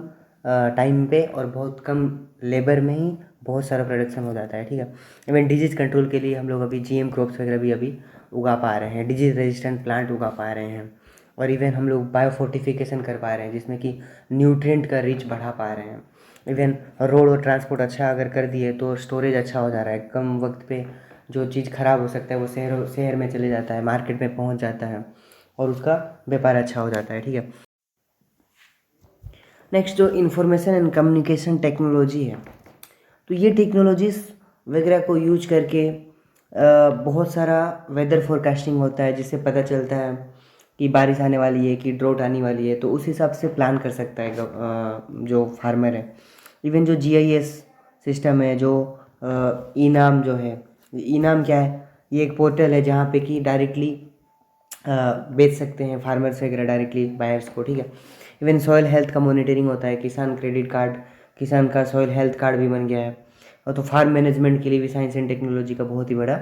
टाइम पे और बहुत कम लेबर में ही बहुत सारा प्रोडक्शन हो जाता है, ठीक है। इवन डिजीज़ कंट्रोल के लिए हम लोग अभी GM क्रॉप्स वगैरह भी अभी उगा पा रहे हैं, डिजीज़ रेजिस्टेंट प्लांट उगा पा रहे हैं, और इवन हम लोग बायोफोर्टिफिकेशन कर पा रहे हैं जिसमें कि न्यूट्रिएंट का रिच बढ़ा पा रहे हैं। इवन रोड और ट्रांसपोर्ट अच्छा अगर कर दिए तो स्टोरेज अच्छा हो जा रहा है, कम वक्त पे जो चीज़ ख़राब हो सकता है वो शहर में चले जाता है, मार्केट में पहुंच जाता है और उसका व्यापार अच्छा हो जाता है, ठीक है। नेक्स्ट जो इंफॉर्मेशन एंड कम्युनिकेशन टेक्नोलॉजी है, तो ये टेक्नोलॉजीज़ वगैरह को यूज करके बहुत सारा वेदर फोरकास्टिंग होता है, जिससे पता चलता है कि बारिश आने वाली है, कि ड्रॉट आने वाली है, तो उस हिसाब से प्लान कर सकता है जो फार्मर है। इवन जो GIS सिस्टम है, जो इनाम जो है, इनाम क्या है? ये एक पोर्टल है जहाँ पे कि डायरेक्टली बेच सकते हैं फार्मर्स वगैरह डायरेक्टली बायर्स को, ठीक है। इवन सॉइल हेल्थ का मॉनिटरिंग होता है, किसान क्रेडिट कार्ड, किसान का सॉइल हेल्थ कार्ड भी बन गया है। और तो फार्म मैनेजमेंट के लिए भी साइंस एंड टेक्नोलॉजी का बहुत ही बड़ा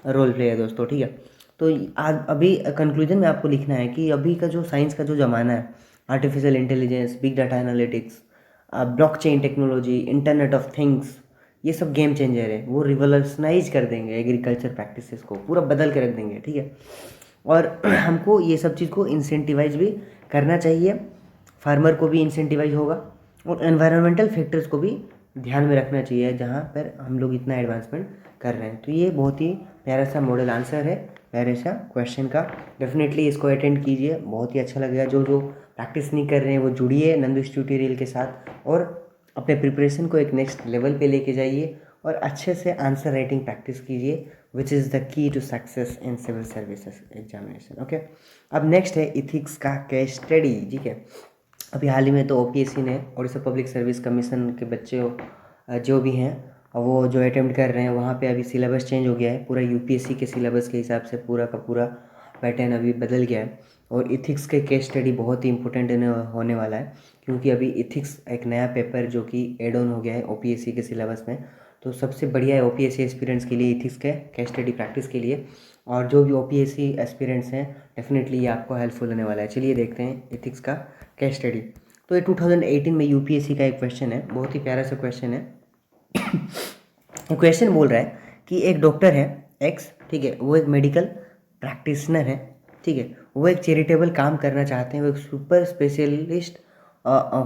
रोल प्ले है दोस्तों, ठीक है। तो आज अभी कंक्लूजन में आपको लिखना है कि अभी का जो साइंस का जो ज़माना है, artificial intelligence, big data analytics, blockchain technology, internet of things, ये सब गेम चेंजर है। वो रिवोल्यूशनाइज कर देंगे एग्रीकल्चर प्रैक्टिसेस को, पूरा बदल के रख देंगे, ठीक है। और हमको ये सब चीज़ को इंसेंटिवाइज भी करना चाहिए, फार्मर को भी इंसेंटिवाइज होगा, और एनवायरमेंटल फैक्टर्स को भी ध्यान में रखना चाहिए जहाँ पर हम लोग इतना एडवांसमेंट कर रहे हैं। तो ये बहुत ही प्यारा सा मॉडल आंसर है, प्यारे सा क्वेश्चन का। डेफिनेटली इसको अटेंड कीजिए, बहुत ही अच्छा लगेगा। जो जो प्रैक्टिस नहीं कर रहे हैं वो जुड़िए नंदुश ट्यूटोरियल के साथ और अपने प्रिपरेशन को एक नेक्स्ट लेवल पे लेके जाइए और अच्छे से आंसर राइटिंग प्रैक्टिस कीजिए, which is the key to success in civil services examination. Okay, अब नेक्स्ट है इथिक्स का केस स्टडी, ठीक है। अभी हाल ही में तो OPSC ने, उड़ीसा पब्लिक सर्विस कमीशन के बच्चे जो भी हैं वो जो अटेम्प्ट कर रहे हैं, वहाँ पे अभी सिलेबस चेंज हो गया है, पूरा UPSC के सिलेबस के हिसाब से पूरा का पूरा पैटर्न अभी बदल गया है। और इथिक्स के केस स्टडी बहुत ही इंपॉर्टेंट होने वाला है, क्योंकि अभी इथिक्स एक नया पेपर जो कि एड ऑन हो गया है OPSC के सिलेबस में। तो सबसे बढ़िया है OPSC एस्पिरेंट्स के लिए इथिक्स के केस स्टडी प्रैक्टिस के लिए, और जो भी OPSC एस्पिरेंट्स हैं डेफिनेटली ये आपको हेल्पफुल होने वाला है। चलिए देखते हैं इथिक्स का केस स्टडी। तो ये 2018 में UPSC का एक क्वेश्चन है, बहुत ही प्यारा सा क्वेश्चन है। क्वेश्चन बोल रहा है कि एक डॉक्टर है X, ठीक है, वो एक मेडिकल प्रैक्टिशनर है, ठीक है, वो एक चैरिटेबल काम करना चाहते हैं, वो एक सुपर स्पेशलिस्ट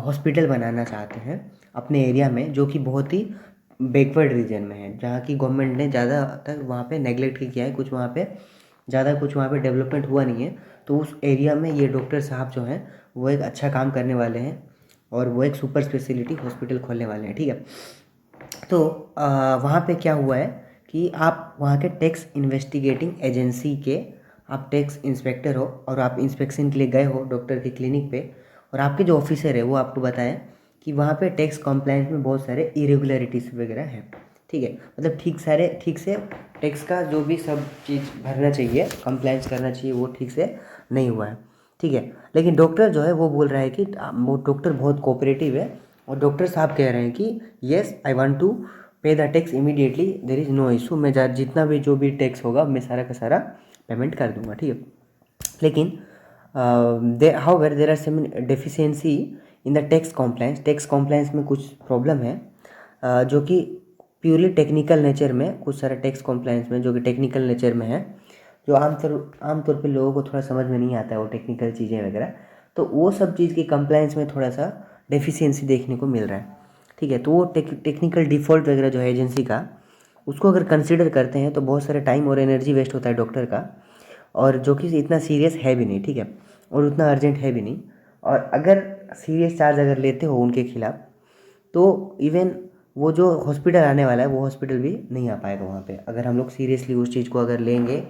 हॉस्पिटल बनाना चाहते हैं अपने एरिया में, जो कि बहुत ही बैकवर्ड रीजन में है, जहाँ की गवर्नमेंट ने ज़्यादा तक वहाँ पे नेगलेक्ट किया है, कुछ वहाँ पे डेवलपमेंट हुआ नहीं है। तो उस एरिया में ये डॉक्टर साहब जो हैं वो एक अच्छा काम करने वाले हैं और वो एक सुपर स्पेशलिटी हॉस्पिटल खोलने वाले हैं, ठीक है। तो वहाँ पे क्या हुआ है कि आप वहाँ के टैक्स इन्वेस्टिगेटिंग एजेंसी के आप टैक्स इंस्पेक्टर हो और आप इंस्पेक्शन के लिए गए हो डॉक्टर के क्लिनिक पे, और आपके जो ऑफिसर है वो आपको बताएं कि वहाँ पे टैक्स कॉम्प्लाइंस में बहुत सारे इरेगुलरिटीज़ वगैरह हैं, ठीक है, मतलब ठीक से टैक्स का जो भी सब चीज़ भरना चाहिए, कंप्लाइंस करना चाहिए, वो ठीक से नहीं हुआ है, ठीक है। लेकिन डॉक्टर जो है वो बोल रहा है कि वो डॉक्टर बहुत कोऑपरेटिव है, और डॉक्टर साहब कह रहे हैं कि yes I want to pay the tax immediately, there is no issue, मैं जितना भी जो भी टैक्स होगा मैं सारा का सारा पेमेंट कर दूंगा, ठीक है। लेकिन however there are some deficiency in the tax compliance में कुछ प्रॉब्लम है, जो कि प्योरली टेक्निकल नेचर में, कुछ सारा टैक्स कॉम्प्लाइंस में जो कि टेक्निकल नेचर में है, जो आमतौर पे लोगों को थोड़ा समझ में नहीं आता है वो टेक्निकल चीज़ें वगैरह, तो वो सब चीज़ की कंप्लाइंस में थोड़ा सा डेफिशिएंसी देखने को मिल रहा है, ठीक है। तो वो टेक्निकल डिफ़ॉल्ट वगैरह जो है एजेंसी का, उसको अगर कंसिडर करते हैं तो बहुत सारे टाइम और एनर्जी वेस्ट होता है डॉक्टर का, और जो कि इतना सीरियस है भी नहीं, ठीक है, और उतना अर्जेंट है भी नहीं। और अगर सीरियस चार्ज अगर लेते हो उनके खिलाफ़, तो इवन वो जो हॉस्पिटल आने वाला है वो हॉस्पिटल भी नहीं आ पाएगा वहाँ पे, अगर हम लोग सीरियसली उस चीज़ को अगर लेंगे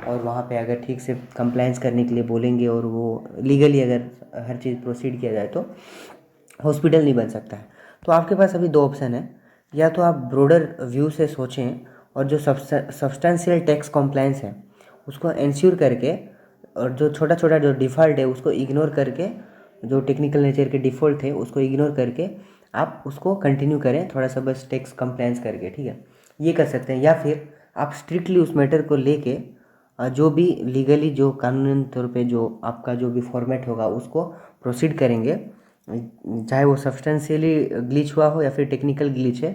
और वहाँ पे अगर ठीक से कंप्लायंस करने के लिए बोलेंगे और वो लीगली अगर हर चीज़ प्रोसीड किया जाए तो हॉस्पिटल नहीं बन सकता है। तो आपके पास अभी दो ऑप्शन है, या तो आप ब्रॉडर व्यू से सोचें और जो सब्सटेंशियल टैक्स कॉम्प्लायंस है उसको इंश्योर करके, और जो छोटा छोटा जो डिफ़ॉल्ट है उसको इग्नोर करके, जो टेक्निकल नेचर के डिफ़ॉल्ट थे उसको इग्नोर करके आप उसको कंटिन्यू करें थोड़ा सा बस टैक्स कंप्लायंस करके, ठीक है, ये कर सकते हैं। या फिर आप स्ट्रिक्टली उस मैटर को लेके जो भी लीगली जो कानूनी तौर पे जो आपका जो भी फॉर्मेट होगा उसको प्रोसीड करेंगे, चाहे वो सब्सटेंशियली ग्लिच हुआ हो या फिर टेक्निकल ग्लिच है,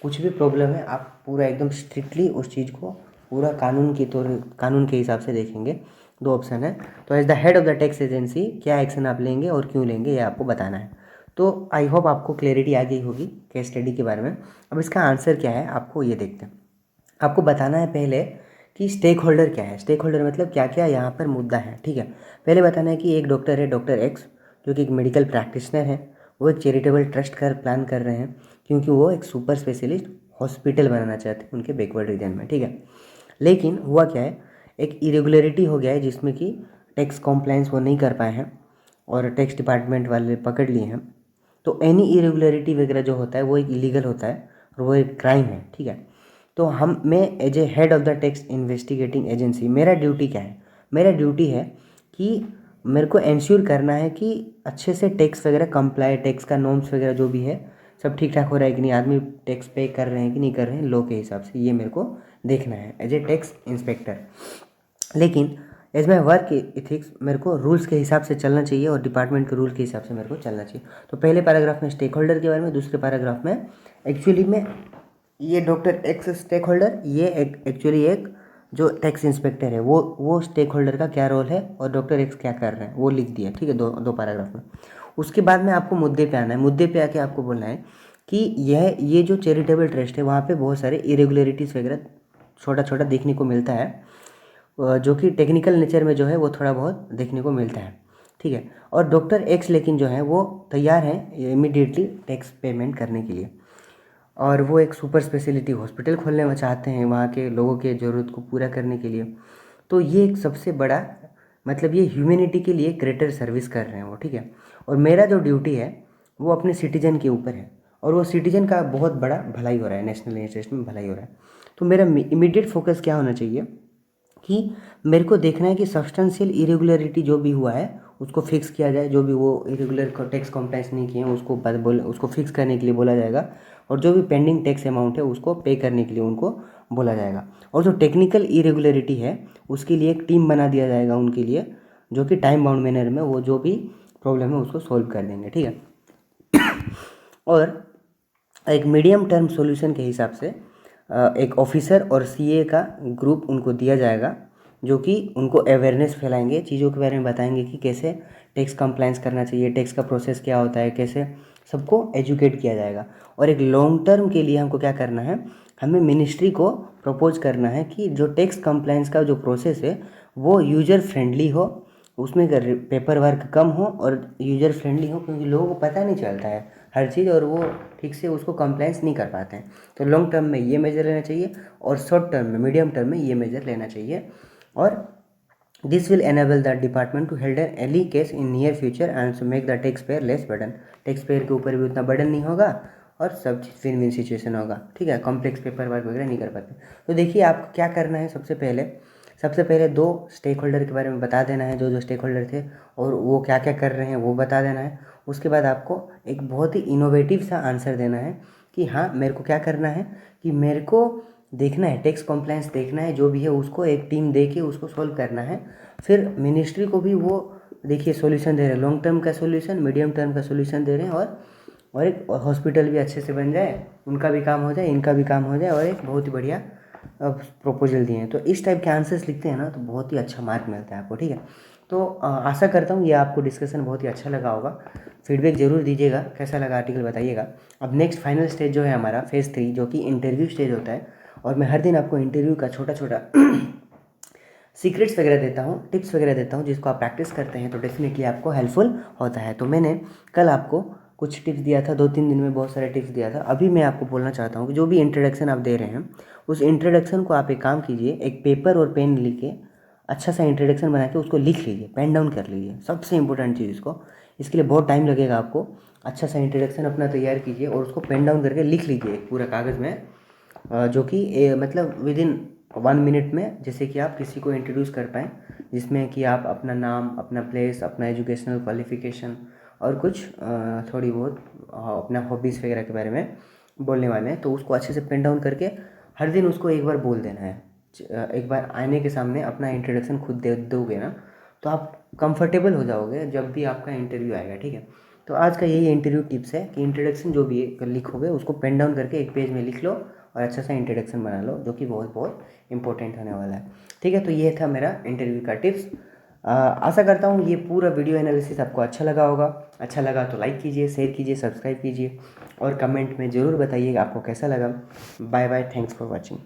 कुछ भी प्रॉब्लम है आप पूरा एकदम स्ट्रिक्टली उस चीज़ को पूरा कानून के हिसाब से देखेंगे। दो ऑप्शन है। तो as the head of the tax agency क्या एक्शन आप लेंगे और क्यों लेंगे ये आपको बताना है। तो आई होप आपको क्लैरिटी आ गई होगी केस स्टडी के बारे में। अब इसका आंसर क्या है आपको ये देखते हैं। आपको बताना है पहले कि स्टेक होल्डर क्या है। स्टेक होल्डर मतलब क्या क्या यहाँ पर मुद्दा है, ठीक है। पहले बताना है कि एक डॉक्टर है, डॉक्टर एक्स, जो कि एक मेडिकल प्रैक्टिशनर है, वो एक चैरिटेबल ट्रस्ट का प्लान कर रहे हैं क्योंकि वो एक सुपर स्पेशलिस्ट हॉस्पिटल बनाना चाहते हैं उनके बैकवर्ड रीजन में, ठीक है। लेकिन हुआ क्या है, एक इरेगुलरिटी हो गया है जिसमें कि टैक्स कॉम्प्लायंस वो नहीं कर पाए हैं और टैक्स डिपार्टमेंट वाले पकड़ लिए हैं। तो एनी इरेगुलरिटी वगैरह जो होता है वो एक इलीगल होता है और वो एक क्राइम है, ठीक है। तो मैं as a head of the tax investigating agency, मेरा ड्यूटी क्या है, मेरा ड्यूटी है कि मेरे को इंश्योर करना है कि अच्छे से टैक्स वगैरह कंप्लाई, टैक्स का नॉर्म्स वगैरह जो भी है सब ठीक ठाक हो रहा है कि नहीं, आदमी टैक्स पे कर रहे हैं कि नहीं कर रहे हैं लॉ के हिसाब से, ये मेरे को देखना है एज ए टैक्स इंस्पेक्टर। लेकिन एज माई वर्क इथिक्स मेरे को रूल्स के हिसाब से चलना चाहिए और डिपार्टमेंट के रूल के हिसाब से मेरे को चलना चाहिए। तो पहले पैराग्राफ में स्टेक होल्डर के बारे में, दूसरे पैराग्राफ में एक्चुअली में ये डॉक्टर एक्स स्टेक होल्डर, ये एक्चुअली एक जो टैक्स इंस्पेक्टर है वो स्टेक होल्डर का क्या रोल है और डॉक्टर एक्स क्या कर रहे हैं वो लिख दिया, ठीक है, दो पैराग्राफ में। उसके बाद में आपको मुद्दे पे आना है। मुद्दे पे आके आपको बोलना है कि ये जो चैरिटेबल ट्रस्ट है वहाँ पे बहुत सारे इरेगुलरिटीज़ वगैरह छोटा छोटा देखने को मिलता है, जो कि टेक्निकल नेचर में जो है वो थोड़ा बहुत देखने को मिलता है, ठीक है। और डॉक्टर एक्स लेकिन जो है वो तैयार हैं इमीडिएटली टैक्स पेमेंट करने के लिए, और वो एक सुपर स्पेशलिटी हॉस्पिटल खोलने में चाहते हैं वहाँ के लोगों के ज़रूरत को पूरा करने के लिए। तो ये एक सबसे बड़ा मतलब ये ह्यूमैनिटी के लिए ग्रेटर सर्विस कर रहे हैं वो, ठीक है। और मेरा जो ड्यूटी है वो अपने सिटीजन के ऊपर है और वो सिटीजन का बहुत बड़ा भलाई हो रहा है, नेशनल इंटरेस्ट में भलाई हो रहा है। तो मेरा इमीडिएट फोकस क्या होना चाहिए कि मेरे को देखना है कि सब्सटेंशियल इरेगुलरिटी जो भी हुआ है उसको फिक्स किया जाए, जो भी वो इरेगुलर टैक्स कॉम्प्लायंस नहीं किए हैं उसको फिक्स करने के लिए बोला जाएगा, और जो भी पेंडिंग टैक्स अमाउंट है उसको पे करने के लिए उनको बोला जाएगा। और जो टेक्निकल इरेगुलरिटी है उसके लिए एक टीम बना दिया जाएगा उनके लिए, जो कि टाइम बाउंड मैनर में वो जो भी प्रॉब्लम है उसको सॉल्व कर देंगे, ठीक है। और एक मीडियम टर्म सॉल्यूशन के हिसाब से एक ऑफिसर और सीए का ग्रुप उनको दिया जाएगा, जो कि उनको अवेयरनेस फैलाएंगे, चीज़ों के बारे में बताएंगे कि कैसे टैक्स कंप्लायंस करना चाहिए, टैक्स का प्रोसेस क्या होता है, कैसे सबको एजुकेट किया जाएगा। और एक लॉन्ग टर्म के लिए हमको क्या करना है, हमें मिनिस्ट्री को प्रपोज करना है कि जो टैक्स कंप्लायंस का जो प्रोसेस है वो यूजर फ्रेंडली हो, उसमें पेपर वर्क कम हो और यूजर फ्रेंडली हो, क्योंकि लोगों को पता नहीं चलता है हर चीज़ और वो ठीक से उसको कंप्लायंस नहीं कर पाते हैं। तो लॉन्ग टर्म में ये मेजर लेना चाहिए और शॉर्ट टर्म में, मीडियम टर्म में ये मेजर लेना चाहिए। और this will enable the department to handle any case in near future and to make the taxpayer less burden. Taxpayer के ऊपर भी उतना बर्डन नहीं होगा और सब चीज़ विन विन सिचुएशन होगा, ठीक है। कॉम्प्लेक्स पेपर वर्क वगैरह नहीं कर पाते। तो देखिए आपको क्या करना है, सबसे पहले दो स्टेक होल्डर के बारे में बता देना है, जो स्टेक होल्डर थे और वो क्या क्या कर रहे हैं वो बता देना है। उसके बाद आपको एक बहुत ही इनोवेटिव सा आंसर देना है कि हाँ मेरे को क्या करना है, कि मेरे को देखना है टैक्स कॉम्प्लायंस देखना है, जो भी है उसको एक टीम दे के उसको सॉल्व करना है। फिर मिनिस्ट्री को भी वो देखिए सॉल्यूशन दे रहे हैं, लॉन्ग टर्म का सॉल्यूशन, मीडियम टर्म का सॉल्यूशन दे रहे हैं, और एक हॉस्पिटल भी अच्छे से बन जाए, उनका भी काम हो जाए, इनका भी काम हो जाए, और एक बहुत ही बढ़िया प्रपोजल दिए हैं। तो इस टाइप के आंसर्स लिखते हैं ना तो बहुत ही अच्छा मार्क मिलता है आपको, ठीक है। तो आशा करता हूँ ये आपको डिस्कशन बहुत ही अच्छा लगा होगा। फीडबैक जरूर दीजिएगा, कैसा लगा आर्टिकल बताइएगा। अब नेक्स्ट फाइनल स्टेज जो है हमारा फेज़ 3, जो कि इंटरव्यू स्टेज होता है, और मैं हर दिन आपको इंटरव्यू का छोटा छोटा सीक्रेट्स वगैरह देता हूँ, टिप्स वगैरह देता हूँ, जिसको आप प्रैक्टिस करते हैं तो डेफिनेटली आपको हेल्पफुल होता है। तो मैंने कल आपको कुछ टिप्स दिया था, 2-3 दिन में बहुत सारे टिप्स दिया था। अभी मैं आपको बोलना चाहता हूँ कि जो भी इंट्रोडक्शन आप दे रहे हैं, उस इंट्रोडक्शन को आप एक काम कीजिए, एक पेपर और पेन लेके अच्छा सा इंट्रोडक्शन बना के उसको लिख लीजिए, पेन डाउन कर लीजिए। सबसे इंपॉर्टेंट चीज़ इसके लिए बहुत टाइम लगेगा आपको। अच्छा सा इंट्रोडक्शन अपना तैयार कीजिए और उसको पेन डाउन करके लिख लीजिए एक पूरा कागज़ में, जो कि मतलब विदिन 1 मिनट में, जैसे कि आप किसी को इंट्रोड्यूस कर पाएँ, जिसमें कि आप अपना नाम, अपना प्लेस, अपना एजुकेशनल क्वालिफिकेशन और कुछ थोड़ी बहुत अपना हॉबीज़ वगैरह के बारे में बोलने वाले हैं। तो उसको अच्छे से पेन डाउन करके हर दिन उसको एक बार बोल देना है। एक बार आईने के सामने अपना इंट्रोडक्शन खुद दे दोगे ना, तो आप कंफर्टेबल हो जाओगे जब भी आपका इंटरव्यू आएगा, ठीक है। तो आज का यही इंटरव्यू टिप्स है कि इंट्रोडक्शन जो भी लिखोगे उसको पेन डाउन करके एक पेज में लिख लो और अच्छा सा इंट्रोडक्शन बना लो, जो कि बहुत बहुत इंपॉर्टेंट होने वाला है, ठीक है। तो ये था मेरा इंटरव्यू का टिप्स। आशा करता हूँ ये पूरा वीडियो एनालिसिस आपको अच्छा लगा होगा। अच्छा लगा तो लाइक कीजिए, शेयर कीजिए, सब्सक्राइब कीजिए और कमेंट में ज़रूर बताइए आपको कैसा लगा। Bye bye, thanks for watching.